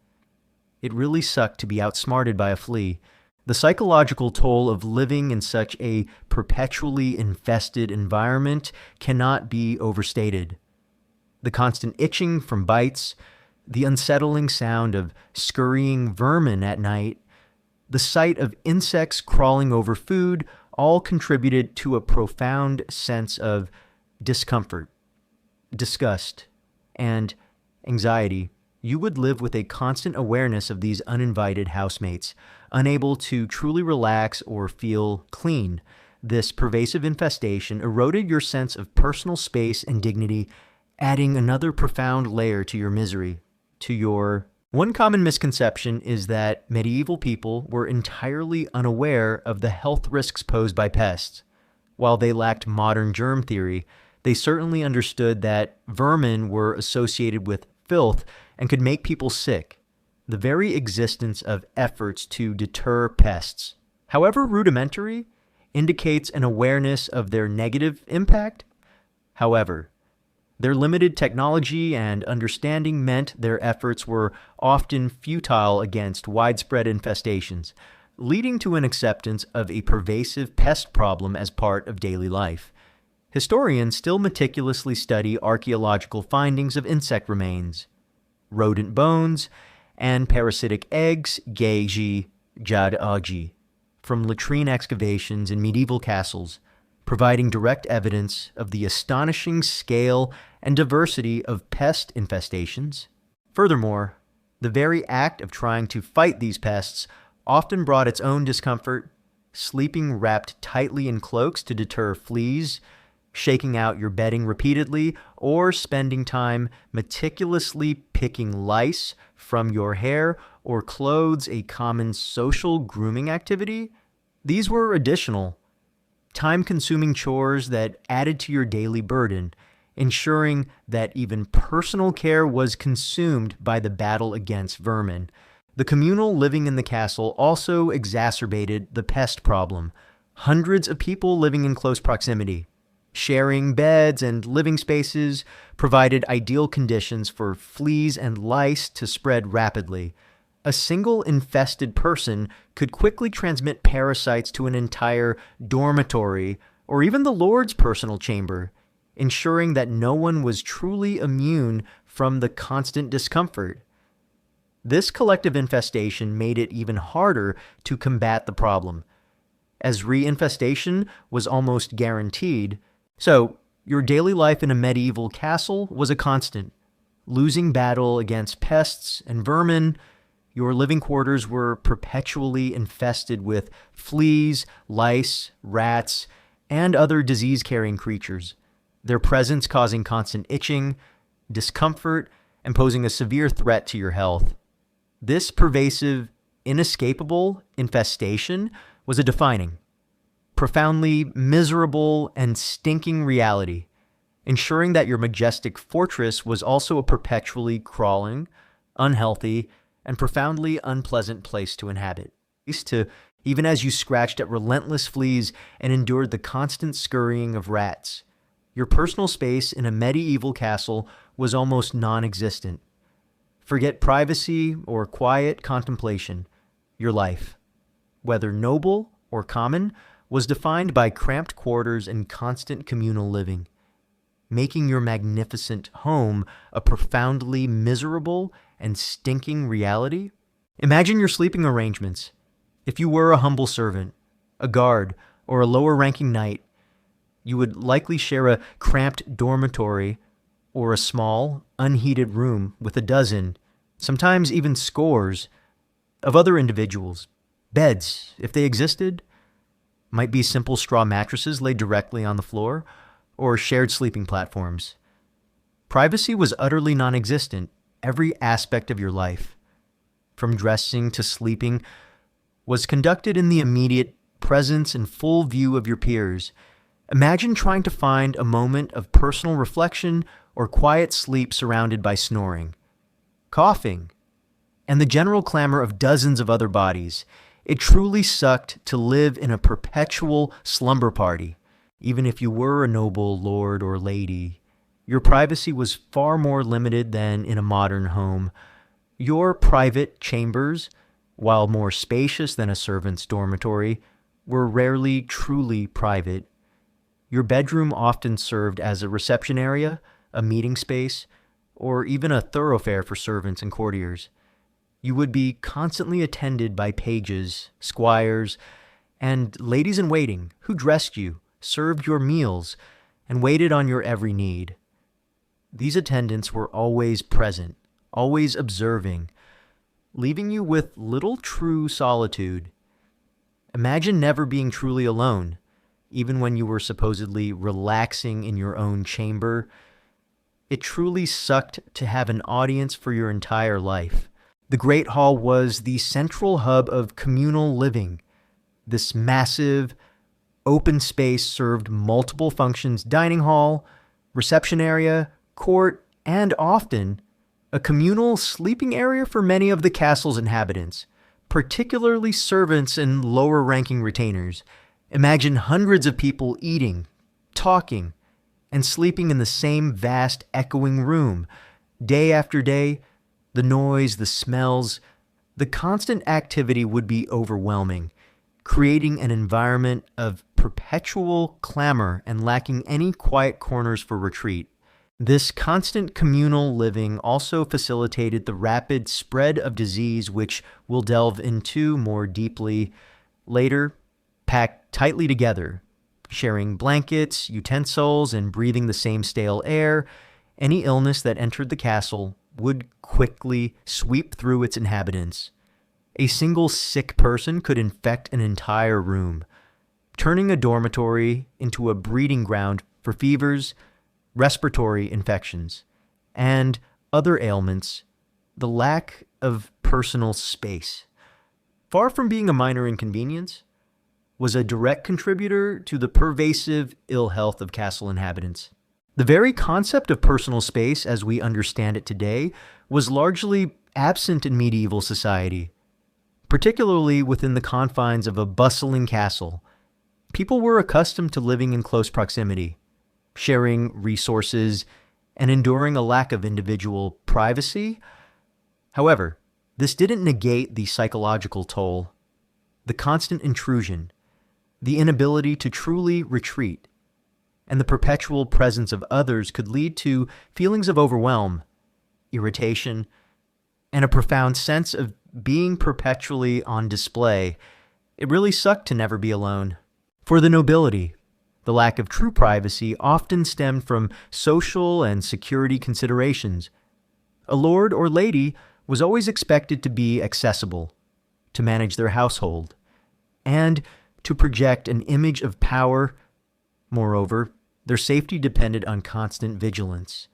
It really sucked to be outsmarted by a flea. The psychological toll of living in such a perpetually infested environment cannot be overstated. The constant itching from bites, the unsettling sound of scurrying vermin at night, the sight of insects crawling over food all contributed to a profound sense of discomfort, disgust, and anxiety. You would live with a constant awareness of these uninvited housemates, unable to truly relax or feel clean. This pervasive infestation eroded your sense of personal space and dignity, adding another profound layer to your misery, to your... One common misconception is that medieval people were entirely unaware of the health risks posed by pests. While they lacked modern germ theory, they certainly understood that vermin were associated with filth and could make people sick. The very existence of efforts to deter pests, however rudimentary, indicates an awareness of their negative impact. However, their limited technology and understanding meant their efforts were often futile against widespread infestations, leading to an acceptance of a pervasive pest problem as part of daily life. Historians still meticulously study archaeological findings of insect remains, rodent bones, and parasitic eggs, geji, jad-aji, from latrine excavations in medieval castles, providing direct evidence of the astonishing scale and diversity of pest infestations. Furthermore, the very act of trying to fight these pests often brought its own discomfort. Sleeping wrapped tightly in cloaks to deter fleas, shaking out your bedding repeatedly, or spending time meticulously picking lice from your hair or clothes, a common social grooming activity. These were additional, time-consuming chores that added to your daily burden, ensuring that even personal care was consumed by the battle against vermin. The communal living in the castle also exacerbated the pest problem. Hundreds of people living in close proximity, sharing beds and living spaces, provided ideal conditions for fleas and lice to spread rapidly. A single infested person could quickly transmit parasites to an entire dormitory or even the Lord's personal chamber, ensuring that no one was truly immune from the constant discomfort. This collective infestation made it even harder to combat the problem, as reinfestation was almost guaranteed. So, your daily life in a medieval castle was a constant. Losing battle against pests and vermin, your living quarters were perpetually infested with fleas, lice, rats, and other disease-carrying creatures, their presence causing constant itching, discomfort, and posing a severe threat to your health. This pervasive, inescapable infestation was a defining, profoundly miserable, and stinking reality, ensuring that your majestic fortress was also a perpetually crawling, unhealthy, and profoundly unpleasant place to inhabit. Even as you scratched at relentless fleas and endured the constant scurrying of rats, your personal space in a medieval castle was almost non-existent. Forget privacy or quiet contemplation. Your life, whether noble or common, was defined by cramped quarters and constant communal living, making your magnificent home a profoundly miserable and stinking reality. Imagine your sleeping arrangements. If you were a humble servant, a guard, or a lower-ranking knight, you would likely share a cramped dormitory or a small, unheated room with a dozen, sometimes even scores, of other individuals. Beds, if they existed, might be simple straw mattresses laid directly on the floor, or shared sleeping platforms. Privacy was utterly non-existent. Every aspect of your life, from dressing to sleeping, was conducted in the immediate presence and full view of your peers. Imagine trying to find a moment of personal reflection or quiet sleep surrounded by snoring, coughing, and the general clamor of dozens of other bodies. It truly sucked to live in a perpetual slumber party. Even if you were a noble lord or lady, your privacy was far more limited than in a modern home. Your private chambers, while more spacious than a servant's dormitory, were rarely truly private. Your bedroom often served as a reception area, a meeting space, or even a thoroughfare for servants and courtiers. You would be constantly attended by pages, squires, and ladies-in-waiting who dressed you, served your meals, and waited on your every need. These attendants were always present, always observing, leaving you with little true solitude. Imagine never being truly alone, even when you were supposedly relaxing in your own chamber. It truly sucked to have an audience for your entire life. The Great Hall was the central hub of communal living. This massive, open space served multiple functions: dining hall, reception area, court, and often a communal sleeping area for many of the castle's inhabitants, particularly servants and lower-ranking retainers. Imagine hundreds of people eating, talking, and sleeping in the same vast, echoing room. Day after day, the noise, the smells, the constant activity would be overwhelming, creating an environment of perpetual clamor and lacking any quiet corners for retreat. This constant communal living also facilitated the rapid spread of disease, which we'll delve into more deeply later. Packed tightly together, sharing blankets, utensils, and breathing the same stale air, any illness that entered the castle would quickly sweep through its inhabitants. A single sick person could infect an entire room, turning a dormitory into a breeding ground for fevers, respiratory infections, and other ailments. The lack of personal space, far from being a minor inconvenience, was a direct contributor to the pervasive ill health of castle inhabitants. The very concept of personal space, as we understand it today, was largely absent in medieval society, particularly within the confines of a bustling castle. People were accustomed to living in close proximity, sharing resources, and enduring a lack of individual privacy. However, this didn't negate the psychological toll. The constant intrusion, the inability to truly retreat, and the perpetual presence of others could lead to feelings of overwhelm, irritation, and a profound sense of being perpetually on display. It really sucked to never be alone. For the nobility, the lack of true privacy often stemmed from social and security considerations. A lord or lady was always expected to be accessible, to manage their household, and to project an image of power. Moreover, their safety depended on constant vigilance,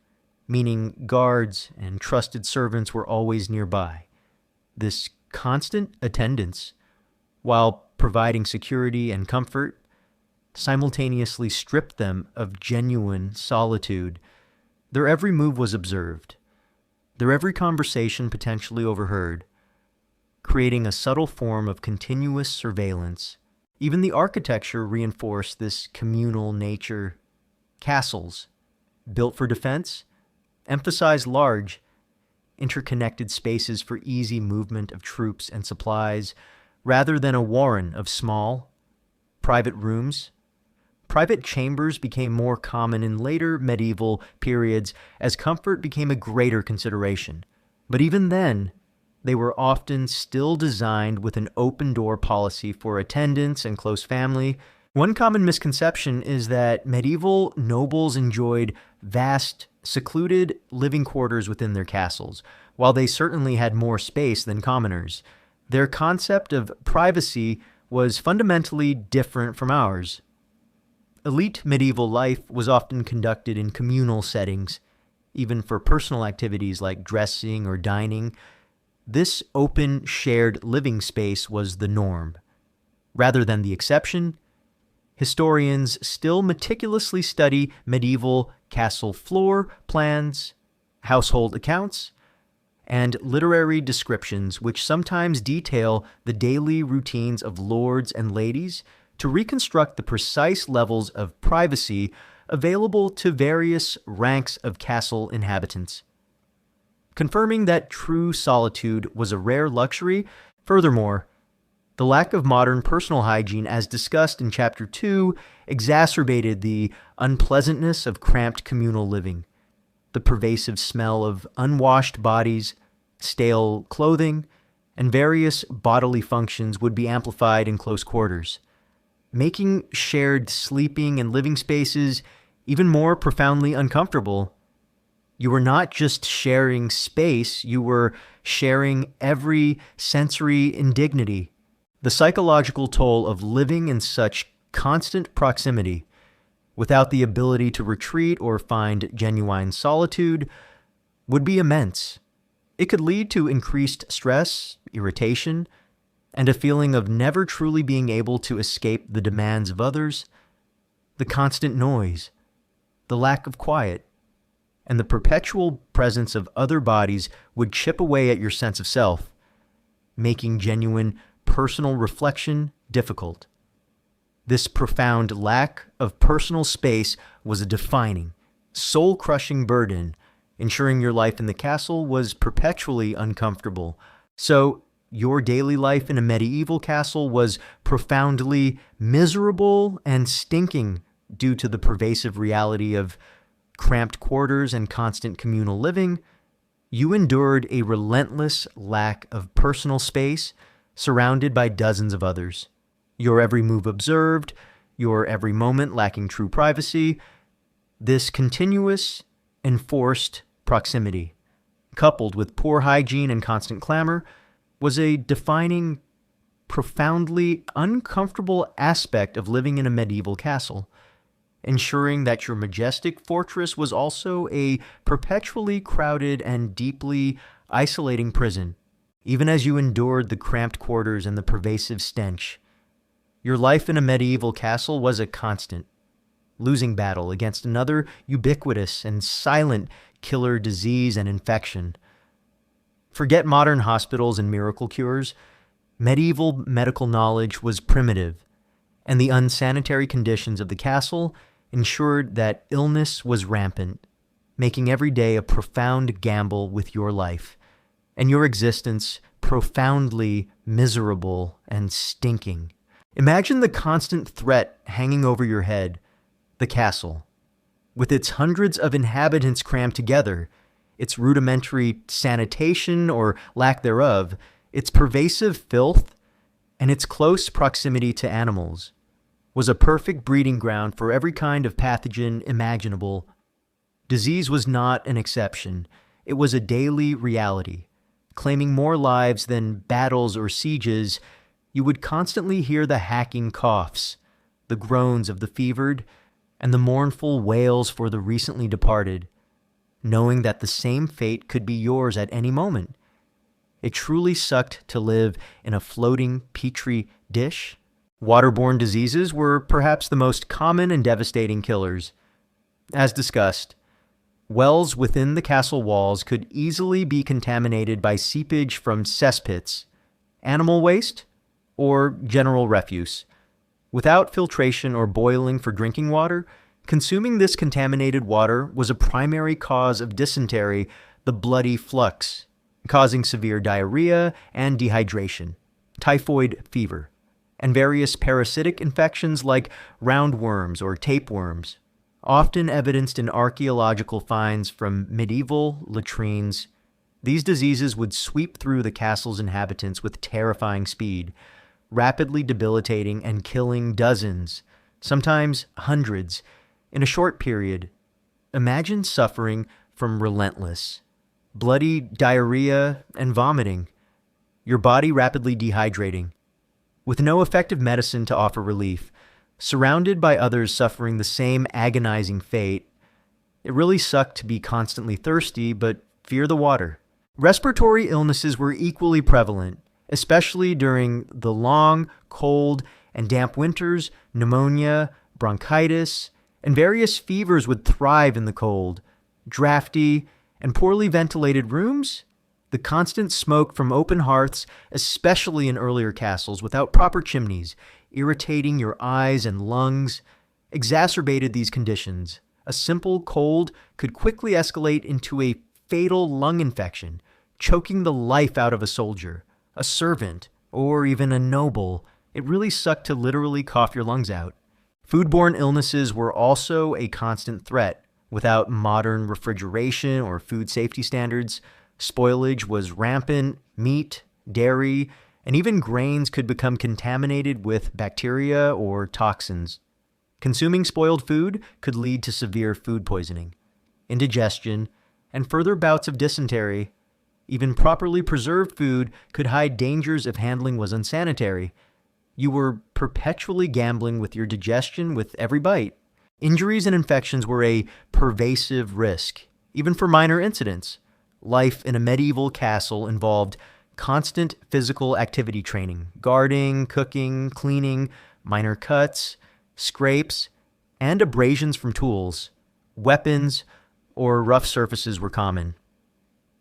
meaning guards and trusted servants were always nearby. This constant attendance, while providing security and comfort, simultaneously stripped them of genuine solitude. Their every move was observed, their every conversation potentially overheard, creating a subtle form of continuous surveillance. Even the architecture reinforced this communal nature. Castles, built for defense, emphasized large, interconnected spaces for easy movement of troops and supplies, rather than a warren of small, private rooms. Private chambers became more common in later medieval periods as comfort became a greater consideration. But even then, they were often still designed with an open-door policy for attendants and close family. One common misconception is that medieval nobles enjoyed vast, secluded living quarters within their castles. While they certainly had more space than commoners, their concept of privacy was fundamentally different from ours. Elite medieval life was often conducted in communal settings, even for personal activities like dressing or dining. This open, shared living space was the norm, rather than the exception. Historians still meticulously study medieval castle floor plans, household accounts, and literary descriptions, which sometimes detail the daily routines of lords and ladies to reconstruct the precise levels of privacy available to various ranks of castle inhabitants. confirming that true solitude was a rare luxury. Furthermore, the lack of modern personal hygiene, as discussed in Chapter 2, exacerbated the unpleasantness of cramped communal living. The pervasive smell of unwashed bodies, stale clothing, and various bodily functions would be amplified in close quarters, making shared sleeping and living spaces even more profoundly uncomfortable. You were not just sharing space, you were sharing every sensory indignity. The psychological toll of living in such constant proximity, without the ability to retreat or find genuine solitude, would be immense. It could lead to increased stress, irritation, and a feeling of never truly being able to escape the demands of others, the constant noise, the lack of quiet, and the perpetual presence of other bodies would chip away at your sense of self, making genuine personal reflection difficult. This profound lack of personal space was a defining, soul-crushing burden, ensuring your life in the castle was perpetually uncomfortable. So, your daily life in a medieval castle was profoundly miserable and stinking due to the pervasive reality of cramped quarters and constant communal living. You endured a relentless lack of personal space, surrounded by dozens of others. Your every move observed, your every moment lacking true privacy. This continuous, enforced proximity, coupled with poor hygiene and constant clamor, was a defining, profoundly uncomfortable aspect of living in a medieval castle, ensuring that your majestic fortress was also a perpetually crowded and deeply isolating prison. Even as you endured the cramped quarters and the pervasive stench, your life in a medieval castle was a constant, losing battle against another ubiquitous and silent killer disease and infection. Forget modern hospitals and miracle cures. Medieval medical knowledge was primitive, and the unsanitary conditions of the castle ensured that illness was rampant, making every day a profound gamble with your life, and your existence profoundly miserable and stinking. Imagine the constant threat hanging over your head, the castle, with its hundreds of inhabitants crammed together, its rudimentary sanitation or lack thereof, its pervasive filth, and its close proximity to animals, was a perfect breeding ground for every kind of pathogen imaginable. Disease was not an exception. It was a daily reality, claiming more lives than battles or sieges. You would constantly hear the hacking coughs, the groans of the fevered, and the mournful wails for the recently departed, knowing that the same fate could be yours at any moment. It truly sucked to live in a floating petri dish. Waterborne diseases were perhaps the most common and devastating killers. As discussed, wells within the castle walls could easily be contaminated by seepage from cesspits, animal waste, or general refuse. Without filtration or boiling for drinking water, consuming this contaminated water was a primary cause of dysentery, the bloody flux, causing severe diarrhea and dehydration, typhoid fever, and various parasitic infections like roundworms or tapeworms, often evidenced in archaeological finds from medieval latrines. These diseases would sweep through the castle's inhabitants with terrifying speed, rapidly debilitating and killing dozens, sometimes hundreds, in a short period. Imagine suffering from relentless, bloody diarrhea and vomiting, your body rapidly dehydrating, with no effective medicine to offer relief, surrounded by others suffering the same agonizing fate. It really sucked to be constantly thirsty, but fear the water. Respiratory illnesses were equally prevalent, especially during the long, cold, and damp winters. Pneumonia, bronchitis, and various fevers would thrive in the cold, drafty, and poorly ventilated rooms. The constant smoke from open hearths, especially in earlier castles without proper chimneys, irritating your eyes and lungs, exacerbated these conditions. A simple cold could quickly escalate into a fatal lung infection, choking the life out of a soldier, a servant, or even a noble. It really sucked to literally cough your lungs out. Foodborne illnesses were also a constant threat. Without modern refrigeration or food safety standards, spoilage was rampant. Meat, dairy, and even grains could become contaminated with bacteria or toxins. Consuming spoiled food could lead to severe food poisoning, indigestion, and further bouts of dysentery. Even properly preserved food could hide dangers if handling was unsanitary. You were perpetually gambling with your digestion with every bite. Injuries and infections were a pervasive risk, even for minor incidents. Life in a medieval castle involved constant physical activity training, guarding, cooking, cleaning, minor cuts, scrapes, and abrasions from tools. Weapons or rough surfaces were common.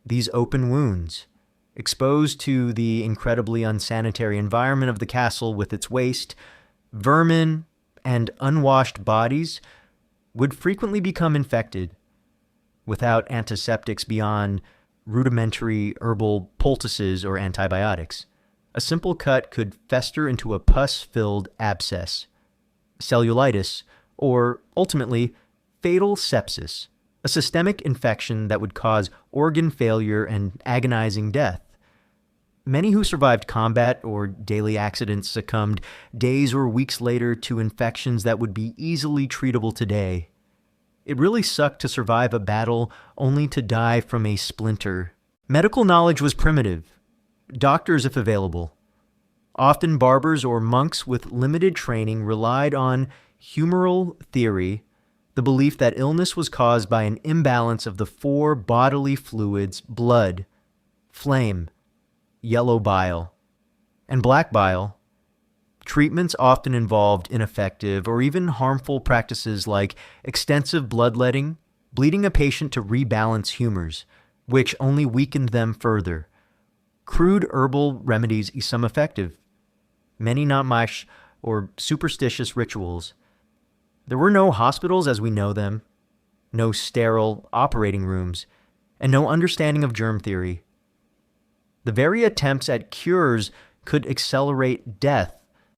These open wounds, exposed to the incredibly unsanitary environment of the castle with its waste, vermin, and unwashed bodies, would frequently become infected. Without antiseptics beyond rudimentary herbal poultices or antibiotics, a simple cut could fester into a pus-filled abscess, cellulitis, or ultimately fatal sepsis, a systemic infection that would cause organ failure and agonizing death. Many who survived combat or daily accidents succumbed days or weeks later to infections that would be easily treatable today. It really sucked to survive a battle only to die from a splinter. Medical knowledge was primitive. Doctors, if available. Often barbers or monks with limited training relied on humoral theory, the belief that illness was caused by an imbalance of the four bodily fluids: blood, flame, yellow bile, and black bile. Treatments often involved ineffective or even harmful practices like extensive bloodletting, bleeding a patient to rebalance humors, which only weakened them further. Crude herbal remedies, some effective, many not much, or superstitious rituals. There were no hospitals as we know them, no sterile operating rooms, and no understanding of germ theory. The very attempts at cures could accelerate death.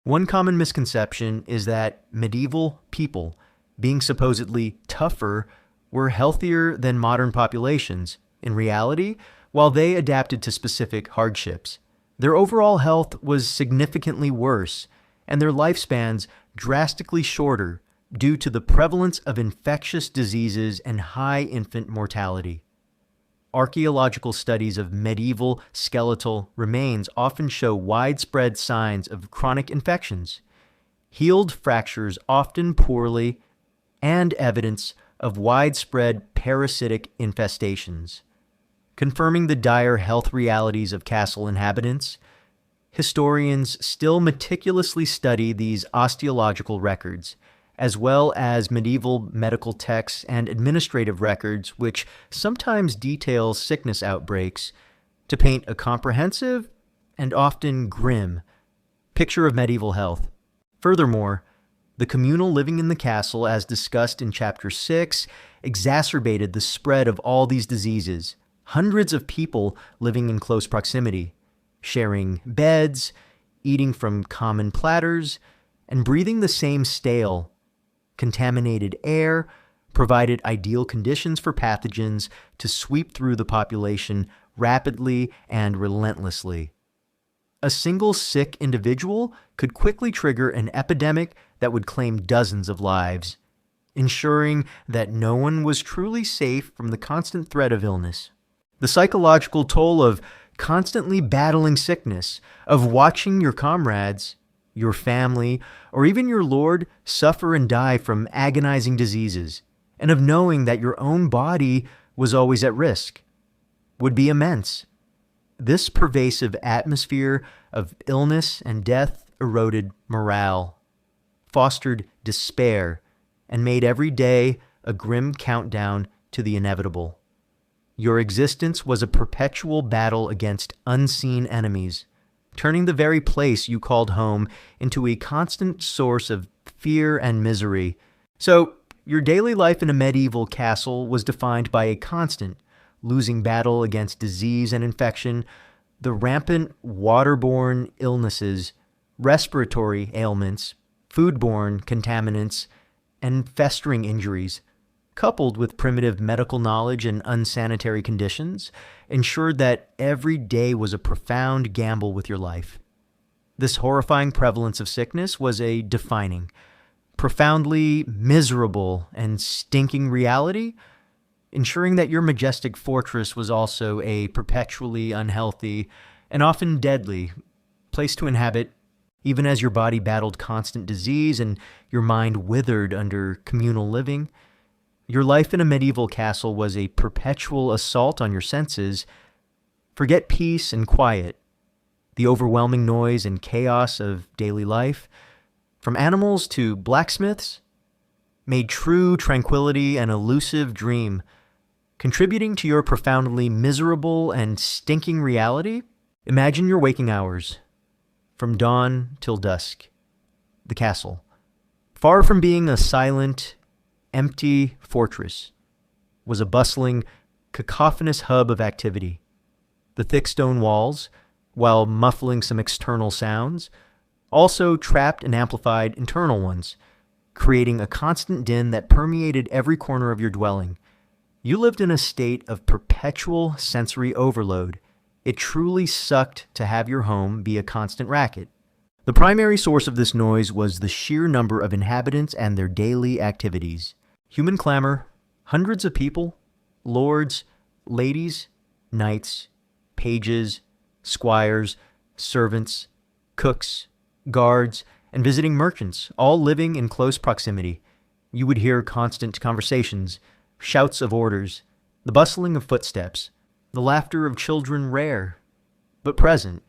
One common misconception is that medieval people, being supposedly tougher, were healthier than modern populations. In reality, while they adapted to specific hardships, their overall health was significantly worse, and their lifespans drastically shorter due to the prevalence of infectious diseases and high infant mortality. Archaeological studies of medieval skeletal remains often show widespread signs of chronic infections, healed fractures often poorly, and evidence of widespread parasitic infestations. Confirming the dire health realities of castle inhabitants, historians still meticulously study these osteological records, as well as medieval medical texts and administrative records, which sometimes detail sickness outbreaks, to paint a comprehensive and often grim picture of medieval health. Furthermore, the communal living in the castle, as discussed in Chapter 6, exacerbated the spread of all these diseases. Hundreds of people living in close proximity, sharing beds, eating from common platters, and breathing the same stale, contaminated air provided ideal conditions for pathogens to sweep through the population rapidly and relentlessly. A single sick individual could quickly trigger an epidemic that would claim dozens of lives, ensuring that no one was truly safe from the constant threat of illness. The psychological toll of constantly battling sickness, of watching your comrades, your family, or even your lord suffer and die from agonizing diseases, and of knowing that your own body was always at risk, would be immense. This pervasive atmosphere of illness and death eroded morale, fostered despair, and made every day a grim countdown to the inevitable. Your existence was a perpetual battle against unseen enemies, turning the very place you called home into a constant source of fear and misery. So, your daily life in a medieval castle was defined by a constant, losing battle against disease and infection, the rampant waterborne illnesses, respiratory ailments, foodborne contaminants, and festering injuries, coupled with primitive medical knowledge and unsanitary conditions, ensured that every day was a profound gamble with your life. This horrifying prevalence of sickness was a defining, profoundly miserable and stinking reality, ensuring that your majestic fortress was also a perpetually unhealthy and often deadly place to inhabit, even as your body battled constant disease and your mind withered under communal living. Your life in a medieval castle was a perpetual assault on your senses. Forget peace and quiet, the overwhelming noise and chaos of daily life, from animals to blacksmiths, made true tranquility an elusive dream. Contributing to your profoundly miserable and stinking reality, imagine your waking hours, from dawn till dusk. The castle, far from being a silent, empty fortress, was a bustling, cacophonous hub of activity. The thick stone walls, while muffling some external sounds, also trapped and amplified internal ones, creating a constant din that permeated every corner of your dwelling. You lived in a state of perpetual sensory overload. It truly sucked to have your home be a constant racket. The primary source of this noise was the sheer number of inhabitants and their daily activities. Human clamor, hundreds of people, lords, ladies, knights, pages, squires, servants, cooks, guards, and visiting merchants, all living in close proximity. You would hear constant conversations, shouts of orders, the bustling of footsteps, the laughter of children rare, but present,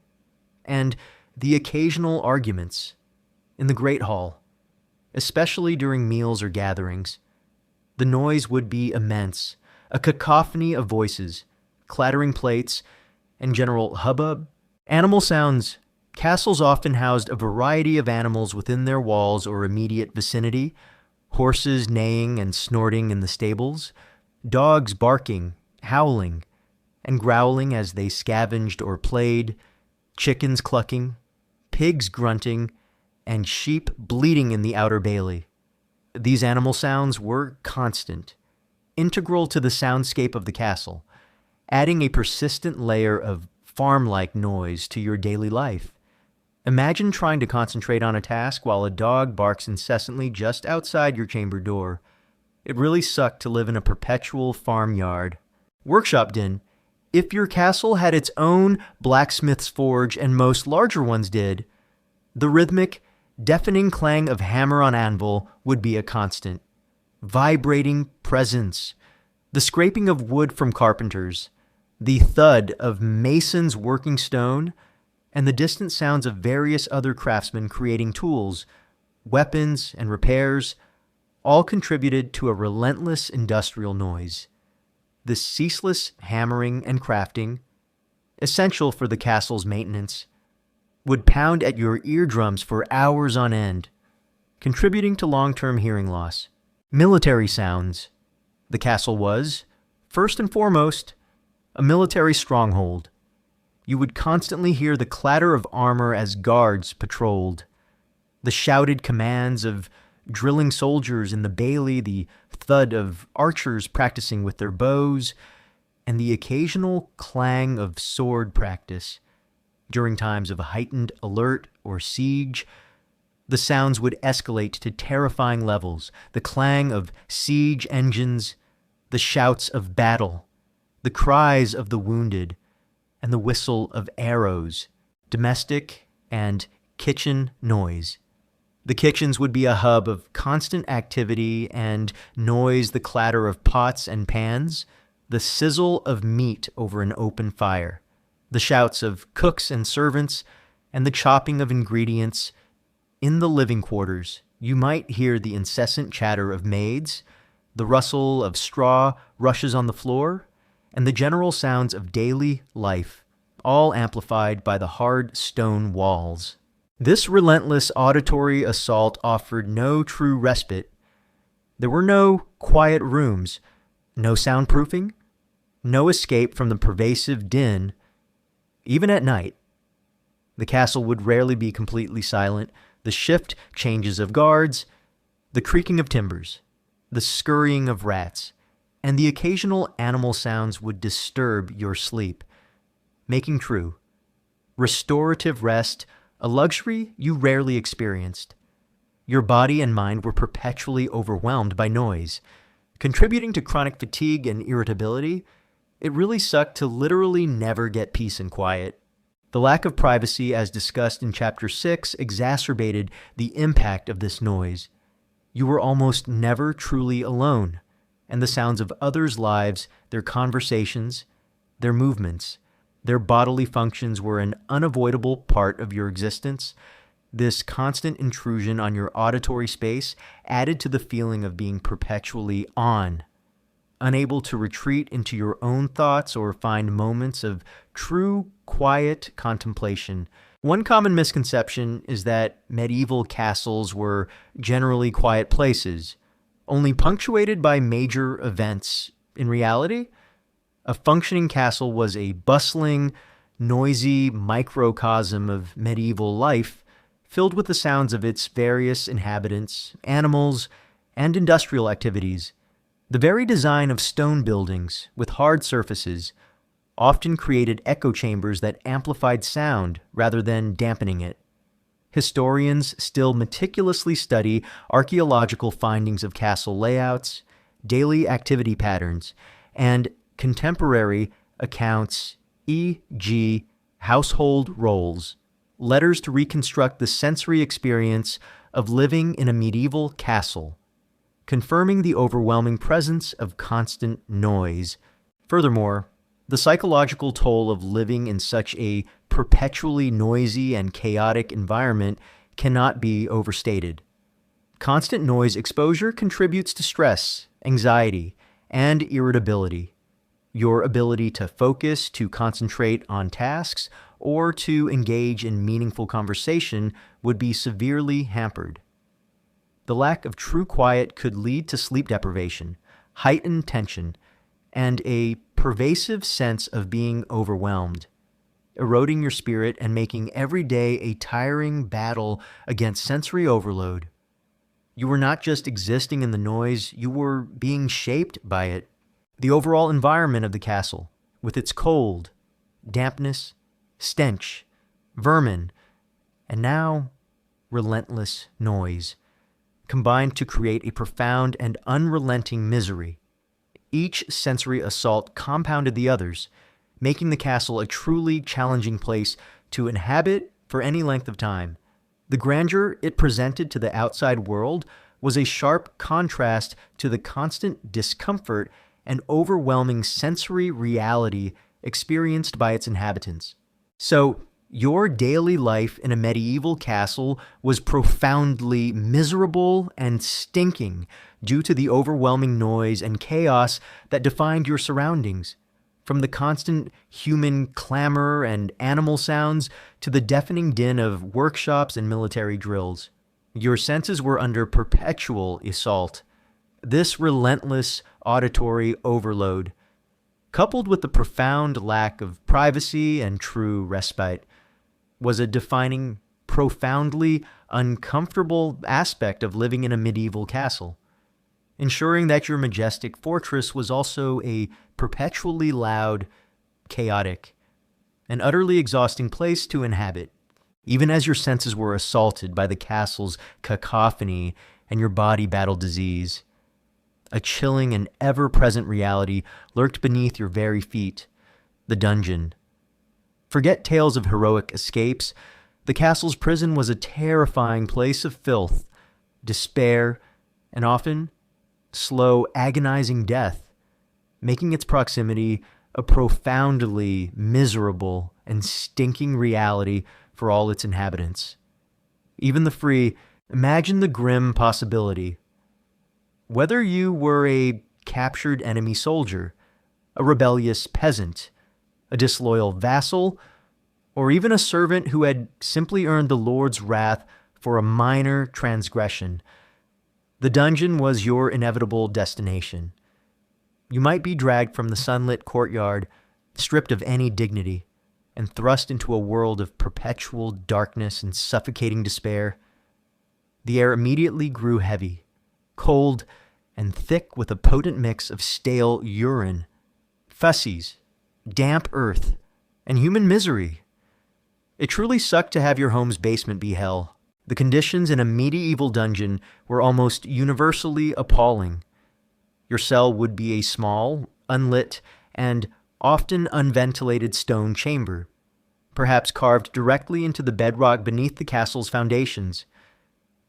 and the occasional arguments in the great hall, especially during meals or gatherings. The noise would be immense, a cacophony of voices, clattering plates, and general hubbub. Animal sounds. Castles often housed a variety of animals within their walls or immediate vicinity, horses neighing and snorting in the stables, dogs barking, howling, and growling as they scavenged or played, chickens clucking, pigs grunting, and sheep bleating in the outer bailey. These animal sounds were constant, integral to the soundscape of the castle, adding a persistent layer of farm-like noise to your daily life. Imagine trying to concentrate on a task while a dog barks incessantly just outside your chamber door. It really sucked to live in a perpetual farmyard. Workshop din. If your castle had its own blacksmith's forge, and most larger ones did, the rhythmic, deafening clang of hammer on anvil would be a constant. Vibrating presence. The scraping of wood from carpenters, the thud of masons working stone, and the distant sounds of various other craftsmen creating tools, weapons, and repairs, all contributed to a relentless industrial noise. This ceaseless hammering and crafting, essential for the castle's maintenance, would pound at your eardrums for hours on end, contributing to long-term hearing loss. Military sounds. The castle was, first and foremost, a military stronghold. You would constantly hear the clatter of armor as guards patrolled, the shouted commands of drilling soldiers in the bailey, the thud of archers practicing with their bows, and the occasional clang of sword practice. During times of heightened alert or siege, the sounds would escalate to terrifying levels, the clang of siege engines, the shouts of battle, the cries of the wounded, and the whistle of arrows, domestic and kitchen noise. The kitchens would be a hub of constant activity and noise, the clatter of pots and pans, the sizzle of meat over an open fire, the shouts of cooks and servants, and the chopping of ingredients. In the living quarters, you might hear the incessant chatter of maids, the rustle of straw rushes on the floor, and the general sounds of daily life, all amplified by the hard stone walls. This relentless auditory assault offered no true respite. There were no quiet rooms, no soundproofing, No escape from the pervasive din, even at night. The castle would rarely be completely silent. The shift changes of guards, the creaking of timbers, the scurrying of rats, and the occasional animal sounds would disturb your sleep, making true restorative rest a luxury you rarely experienced. Your body and mind were perpetually overwhelmed by noise, contributing to chronic fatigue and irritability. It really sucked to literally never get peace and quiet. The lack of privacy, as discussed in Chapter 6, exacerbated the impact of this noise. You were almost never truly alone, and the sounds of others' lives, their conversations, their movements, their bodily functions were an unavoidable part of your existence. This constant intrusion on your auditory space added to the feeling of being perpetually on, unable to retreat into your own thoughts or find moments of true, quiet contemplation. One common misconception is that medieval castles were generally quiet places, only punctuated by major events. In reality, a functioning castle was a bustling, noisy microcosm of medieval life, filled with the sounds of its various inhabitants, animals, and industrial activities. The very design of stone buildings with hard surfaces often created echo chambers that amplified sound rather than dampening it. Historians still meticulously study archaeological findings of castle layouts, daily activity patterns, and contemporary accounts, e.g., household roles, letters to reconstruct the sensory experience of living in a medieval castle, confirming the overwhelming presence of constant noise. Furthermore, the psychological toll of living in such a perpetually noisy and chaotic environment cannot be overstated. Constant noise exposure contributes to stress, anxiety, and irritability. Your ability to focus, to concentrate on tasks, or to engage in meaningful conversation would be severely hampered. The lack of true quiet could lead to sleep deprivation, heightened tension, and a pervasive sense of being overwhelmed, eroding your spirit and making every day a tiring battle against sensory overload. You were not just existing in the noise, you were being shaped by it. The overall environment of the castle, with its cold, dampness, stench, vermin, and now relentless noise, combined to create a profound and unrelenting misery. Each sensory assault compounded the others, making the castle a truly challenging place to inhabit for any length of time. The grandeur it presented to the outside world was a sharp contrast to the constant discomfort and overwhelming sensory reality experienced by its inhabitants. So, your daily life in a medieval castle was profoundly miserable and stinking due to the overwhelming noise and chaos that defined your surroundings. From the constant human clamor and animal sounds to the deafening din of workshops and military drills, your senses were under perpetual assault. This relentless auditory overload, coupled with the profound lack of privacy and true respite, was a defining, profoundly uncomfortable aspect of living in a medieval castle, ensuring that your majestic fortress was also a perpetually loud, chaotic, and utterly exhausting place to inhabit, even as your senses were assaulted by the castle's cacophony and your body battled disease. A chilling and ever-present reality lurked beneath your very feet, the dungeon. Forget tales of heroic escapes. The castle's prison was a terrifying place of filth, despair, and often slow, agonizing death, making its proximity a profoundly miserable and stinking reality for all its inhabitants. Even the free, imagine the grim possibility. Whether you were a captured enemy soldier, a rebellious peasant, a disloyal vassal, or even a servant who had simply earned the Lord's wrath for a minor transgression, the dungeon was your inevitable destination. You might be dragged from the sunlit courtyard, stripped of any dignity, and thrust into a world of perpetual darkness and suffocating despair. The air immediately grew heavy, cold, and thick with a potent mix of stale urine, feces, damp earth, and human misery. It truly sucked to have your home's basement be hell. The conditions in a medieval dungeon were almost universally appalling. Your cell would be a small, unlit, and often unventilated stone chamber, perhaps carved directly into the bedrock beneath the castle's foundations.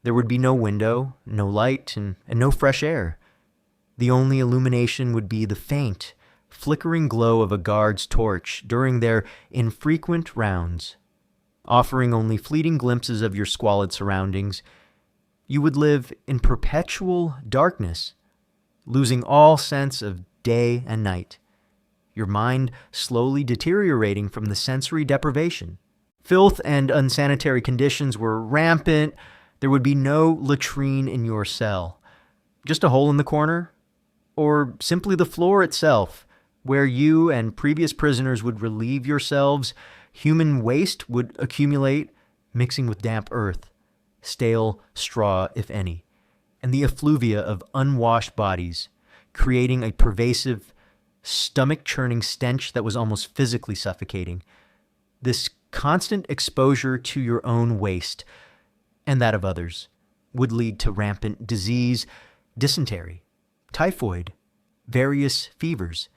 There would be no window, no light, and no fresh air. The only illumination would be the faint, flickering glow of a guard's torch during their infrequent rounds. Offering only fleeting glimpses of your squalid surroundings, you would live in perpetual darkness, losing all sense of day and night, your mind slowly deteriorating from the sensory deprivation. Filth and unsanitary conditions were rampant. There would be no latrine in your cell, just a hole in the corner, or simply the floor itself, where you and previous prisoners would relieve yourselves. Human waste would accumulate, mixing with damp earth, stale straw, if any, and the effluvia of unwashed bodies, creating a pervasive, stomach-churning stench that was almost physically suffocating. This constant exposure to your own waste, and that of others, would lead to rampant disease, dysentery, typhoid, various fevers,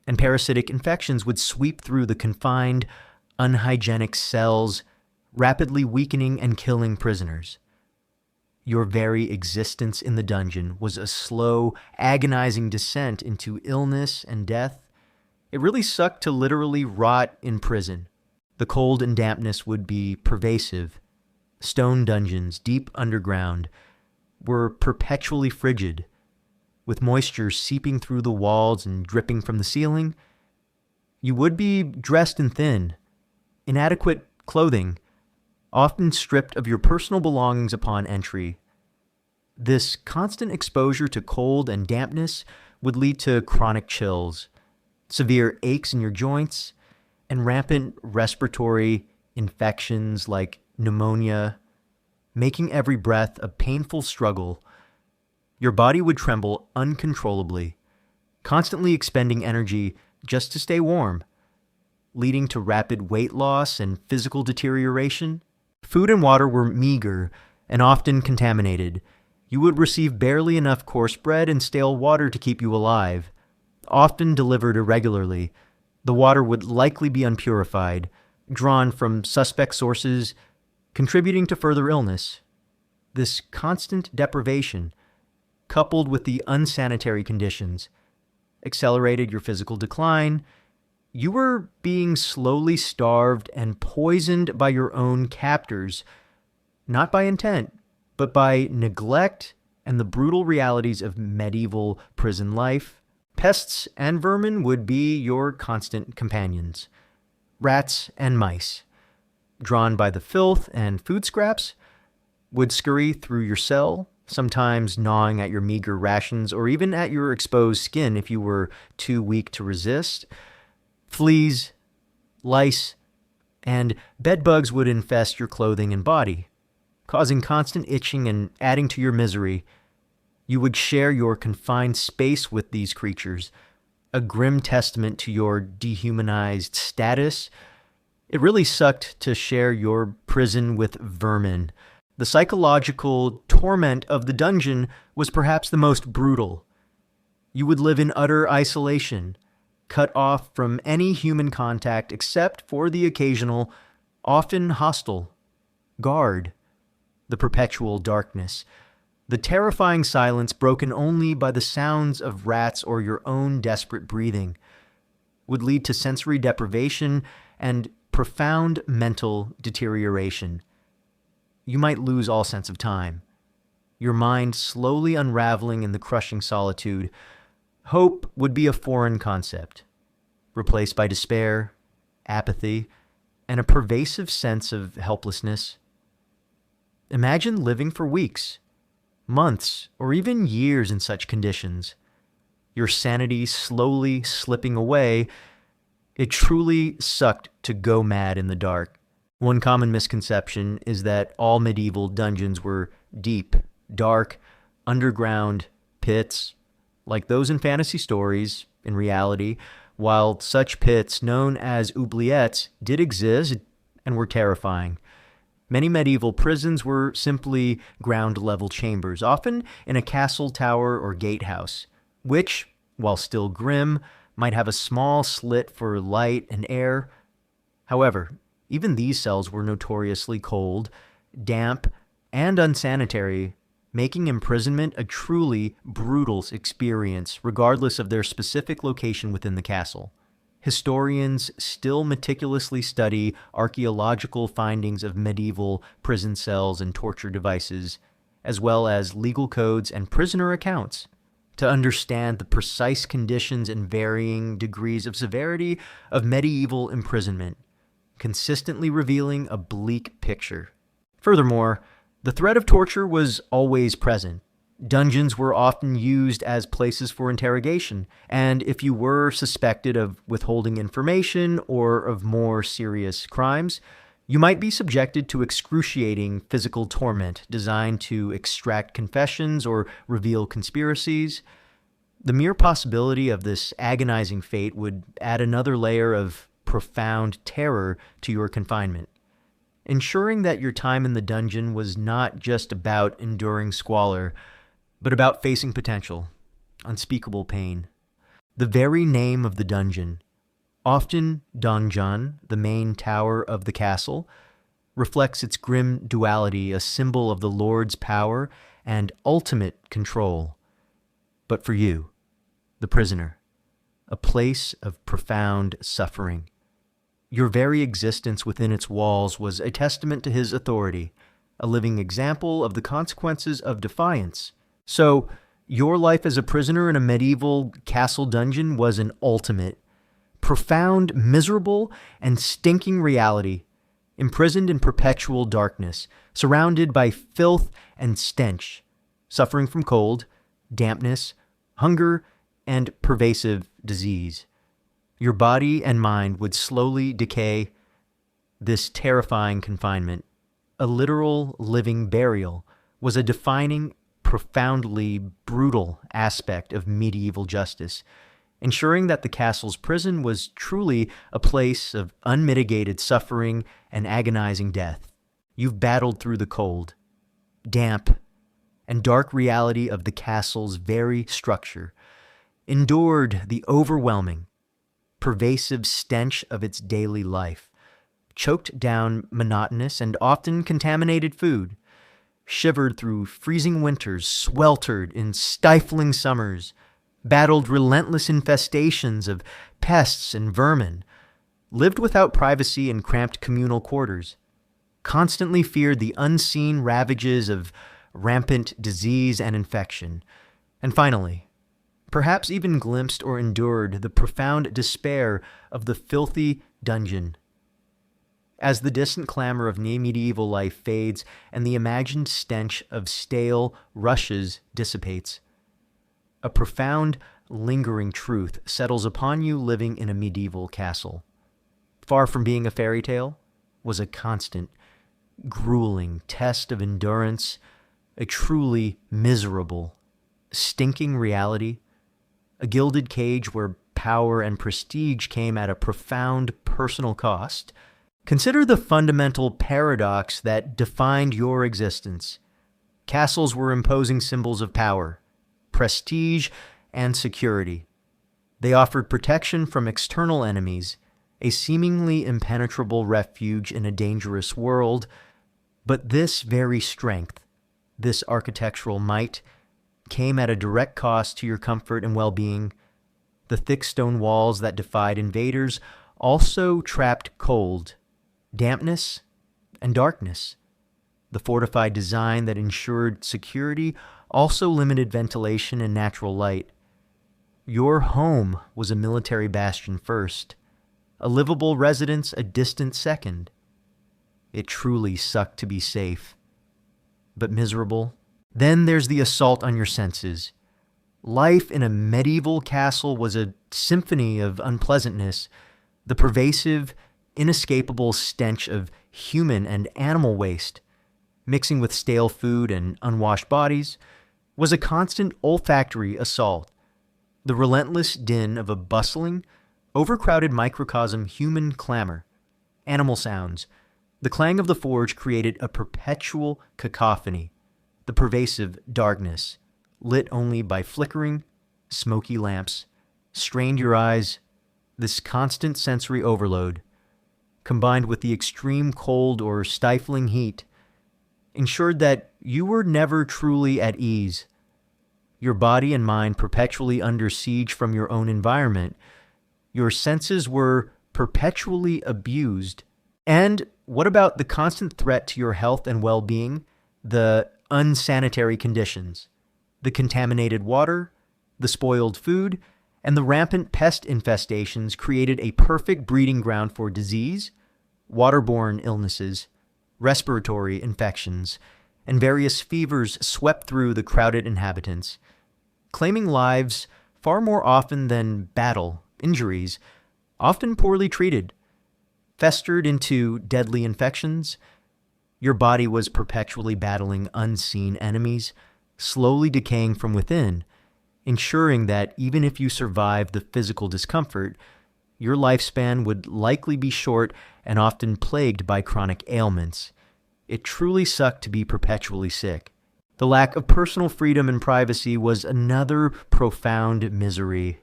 and parasitic infections would sweep through the confined, unhygienic cells, rapidly weakening and killing prisoners. Your very existence in the dungeon was a slow, agonizing descent into illness and death. It really sucked to literally rot in prison. The cold and dampness would be pervasive. Stone dungeons, deep underground, were perpetually frigid, with moisture seeping through the walls and dripping from the ceiling. You would be dressed in thin, inadequate clothing, often stripped of your personal belongings upon entry. This constant exposure to cold and dampness would lead to chronic chills, severe aches in your joints, and rampant respiratory infections like pneumonia, making every breath a painful struggle. Your body would tremble uncontrollably, constantly expending energy just to stay warm, leading to rapid weight loss and physical deterioration. Food and water were meager and often contaminated. You would receive barely enough coarse bread and stale water to keep you alive, often delivered irregularly. The water would likely be unpurified, drawn from suspect sources, contributing to further illness. This constant deprivation, coupled with the unsanitary conditions, accelerated your physical decline. You were being slowly starved and poisoned by your own captors, not by intent, but by neglect and the brutal realities of medieval prison life. Pests and vermin would be your constant companions. Rats and mice, drawn by the filth and food scraps, would scurry through your cell, sometimes gnawing at your meager rations or even at your exposed skin if you were too weak to resist. Fleas, lice, and bedbugs would infest your clothing and body, causing constant itching and adding to your misery. You would share your confined space with these creatures, a grim testament to your dehumanized status. It really sucked to share your prison with vermin. The psychological torment of the dungeon was perhaps the most brutal. You would live in utter isolation, cut off from any human contact except for the occasional, often hostile, guard. The perpetual darkness, the terrifying silence broken only by the sounds of rats or your own desperate breathing, would lead to sensory deprivation and profound mental deterioration. You might lose all sense of time, your mind slowly unraveling in the crushing solitude. Hope would be a foreign concept, replaced by despair, apathy, and a pervasive sense of helplessness. Imagine living for weeks, months, or even years in such conditions. your sanity slowly slipping away. It truly sucked to go mad in the dark. One common misconception is that all medieval dungeons were deep, dark, underground pits, like those in fantasy stories. In reality, while such pits, known as oubliettes, did exist and were terrifying, many medieval prisons were simply ground-level chambers, often in a castle tower or gatehouse, which, while still grim, might have a small slit for light and air. However, even these cells were notoriously cold, damp, and unsanitary, making imprisonment a truly brutal experience, regardless of their specific location within the castle. Historians still meticulously study archaeological findings of medieval prison cells and torture devices, as well as legal codes and prisoner accounts, to understand the precise conditions and varying degrees of severity of medieval imprisonment, consistently revealing a bleak picture. Furthermore, the threat of torture was always present. Dungeons were often used as places for interrogation, and if you were suspected of withholding information or of more serious crimes, you might be subjected to excruciating physical torment designed to extract confessions or reveal conspiracies. The mere possibility of this agonizing fate would add another layer of profound terror to your confinement, ensuring that your time in the dungeon was not just about enduring squalor, but about facing potential, unspeakable pain. The very name of the dungeon, often donjon, the main tower of the castle, reflects its grim duality, a symbol of the Lord's power and ultimate control. But for you, the prisoner, a place of profound suffering. Your very existence within its walls was a testament to his authority, a living example of the consequences of defiance. So, your life as a prisoner in a medieval castle dungeon was an ultimate, profound, miserable, and stinking reality, imprisoned in perpetual darkness, surrounded by filth and stench, suffering from cold, dampness, hunger, and pervasive disease. Your body and mind would slowly decay. This terrifying confinement, a literal living burial, was a defining, profoundly brutal aspect of medieval justice, ensuring that the castle's prison was truly a place of unmitigated suffering and agonizing death. You've battled through the cold, damp, and dark reality of the castle's very structure, endured the overwhelming, pervasive stench of its daily life, choked down monotonous and often contaminated food, shivered through freezing winters, sweltered in stifling summers, battled relentless infestations of pests and vermin, lived without privacy in cramped communal quarters, constantly feared the unseen ravages of rampant disease and infection, and finally, perhaps even glimpsed or endured the profound despair of the filthy dungeon. As the distant clamor of medieval life fades and the imagined stench of stale rushes dissipates, a profound, lingering truth settles upon you living in a medieval castle. Far from being a fairy tale, was a constant, grueling test of endurance, a truly miserable, stinking reality, a gilded cage where power and prestige came at a profound personal cost. Consider the fundamental paradox that defined your existence. Castles were imposing symbols of power, prestige, and security. They offered protection from external enemies, a seemingly impenetrable refuge in a dangerous world. But this very strength, this architectural might, came at a direct cost to your comfort and well-being. The thick stone walls that defied invaders also trapped cold, dampness, and darkness. The fortified design that ensured security also limited ventilation and natural light. Your home was a military bastion first, a livable residence a distant second. It truly sucked to be safe, but miserable. Then there's the assault on your senses. Life in a medieval castle was a symphony of unpleasantness. The pervasive, inescapable stench of human and animal waste, mixing with stale food and unwashed bodies, was a constant olfactory assault. The relentless din of a bustling, overcrowded microcosm human clamor, animal sounds, the clang of the forge created a perpetual cacophony, the pervasive darkness, lit only by flickering, smoky lamps, strained your eyes. This constant sensory overload, combined with the extreme cold or stifling heat, ensured that you were never truly at ease. Your body and mind perpetually under siege from your own environment. Your senses were perpetually abused. And what about the constant threat to your health and well-being? The unsanitary conditions, the contaminated water, the spoiled food, and the rampant pest infestations created a perfect breeding ground for disease, waterborne illnesses, respiratory infections, and various fevers swept through the crowded inhabitants, claiming lives far more often than battle, injuries, often poorly treated, festered into deadly infections. Your body was perpetually battling unseen enemies, slowly decaying from within, ensuring that even if you survived the physical discomfort, your lifespan would likely be short and often plagued by chronic ailments. It truly sucked to be perpetually sick. The lack of personal freedom and privacy was another profound misery.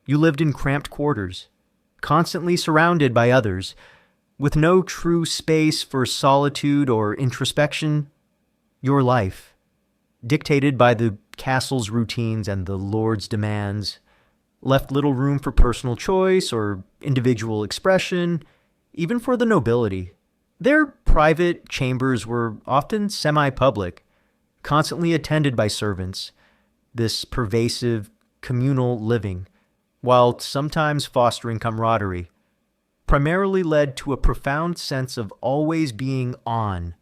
You lived in cramped quarters, constantly surrounded by others, with no true space for solitude or introspection. Your life, dictated by the castle's routines and the lord's demands, left little room for personal choice or individual expression, even for the nobility. Their private chambers were often semi-public, constantly attended by servants. This pervasive, communal living, while sometimes fostering camaraderie, primarily led to a profound sense of always being on,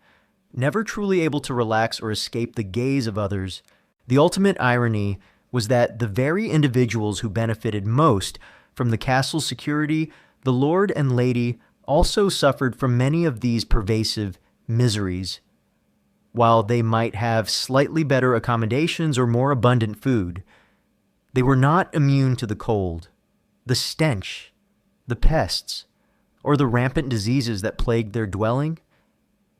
never truly able to relax or escape the gaze of others. The ultimate irony was that the very individuals who benefited most from the castle's security, the lord and lady, also suffered from many of these pervasive miseries. While they might have slightly better accommodations or more abundant food, they were not immune to the cold, the stench, the pests, or the rampant diseases that plagued their dwelling.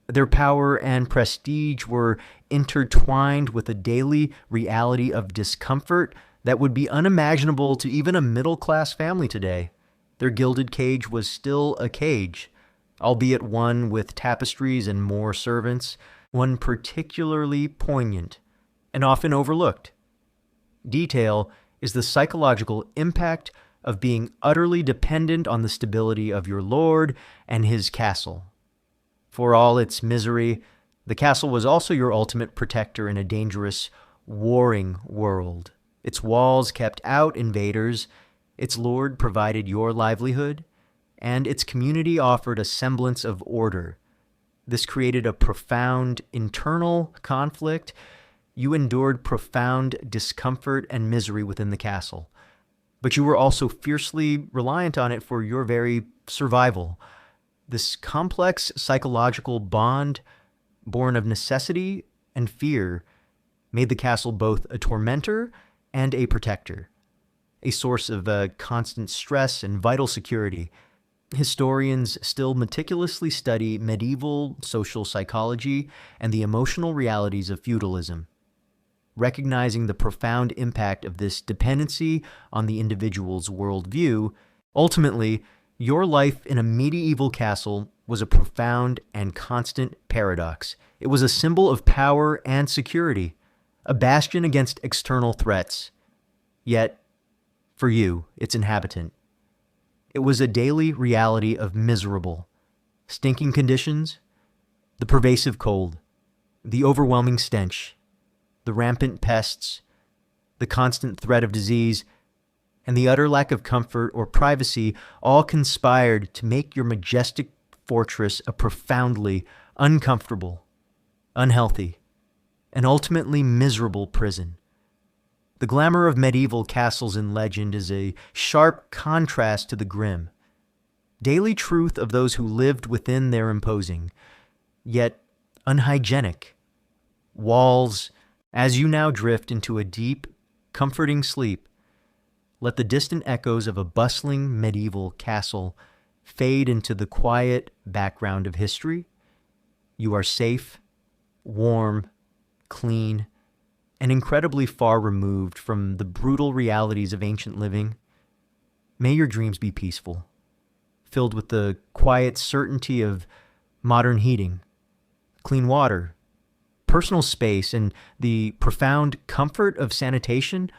Their power and prestige were intertwined with a daily reality of discomfort that would be unimaginable to even a middle-class family today. Their gilded cage was still a cage, albeit one with tapestries and more servants, one particularly poignant and often overlooked detail is the psychological impact of being utterly dependent on the stability of your lord and his castle. For all its misery, the castle was also your ultimate protector in a dangerous, warring world. Its walls kept out invaders, its lord provided your livelihood, and its community offered a semblance of order. This created a profound internal conflict. You endured profound discomfort and misery within the castle, but you were also fiercely reliant on it for your very survival. This complex psychological bond, born of necessity and fear, made the castle both a tormentor and a protector, a source of constant stress and vital security. Historians still meticulously study medieval social psychology and the emotional realities of feudalism, recognizing the profound impact of this dependency on the individual's worldview. Ultimately, your life in a medieval castle was a profound and constant paradox. It was a symbol of power and security, a bastion against external threats. Yet, for you, its inhabitant, it was a daily reality of miserable, stinking conditions, the pervasive cold, the overwhelming stench, the rampant pests, the constant threat of disease, and the utter lack of comfort or privacy all conspired to make your majestic fortress a profoundly uncomfortable, unhealthy, and ultimately miserable prison. The glamour of medieval castles and legend is a sharp contrast to the grim, daily truth of those who lived within their imposing, yet unhygienic walls. As you now drift into a deep, comforting sleep, let the distant echoes of a bustling medieval castle fade into the quiet background of history. You are safe, warm, clean, and incredibly far removed from the brutal realities of ancient living. May your dreams be peaceful, filled with the quiet certainty of modern heating, clean water, personal space, and the profound comfort of sanitation,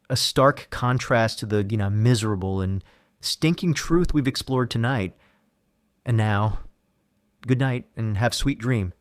a stark contrast to the miserable and stinking truth we've explored tonight. And now, good night and have sweet dream.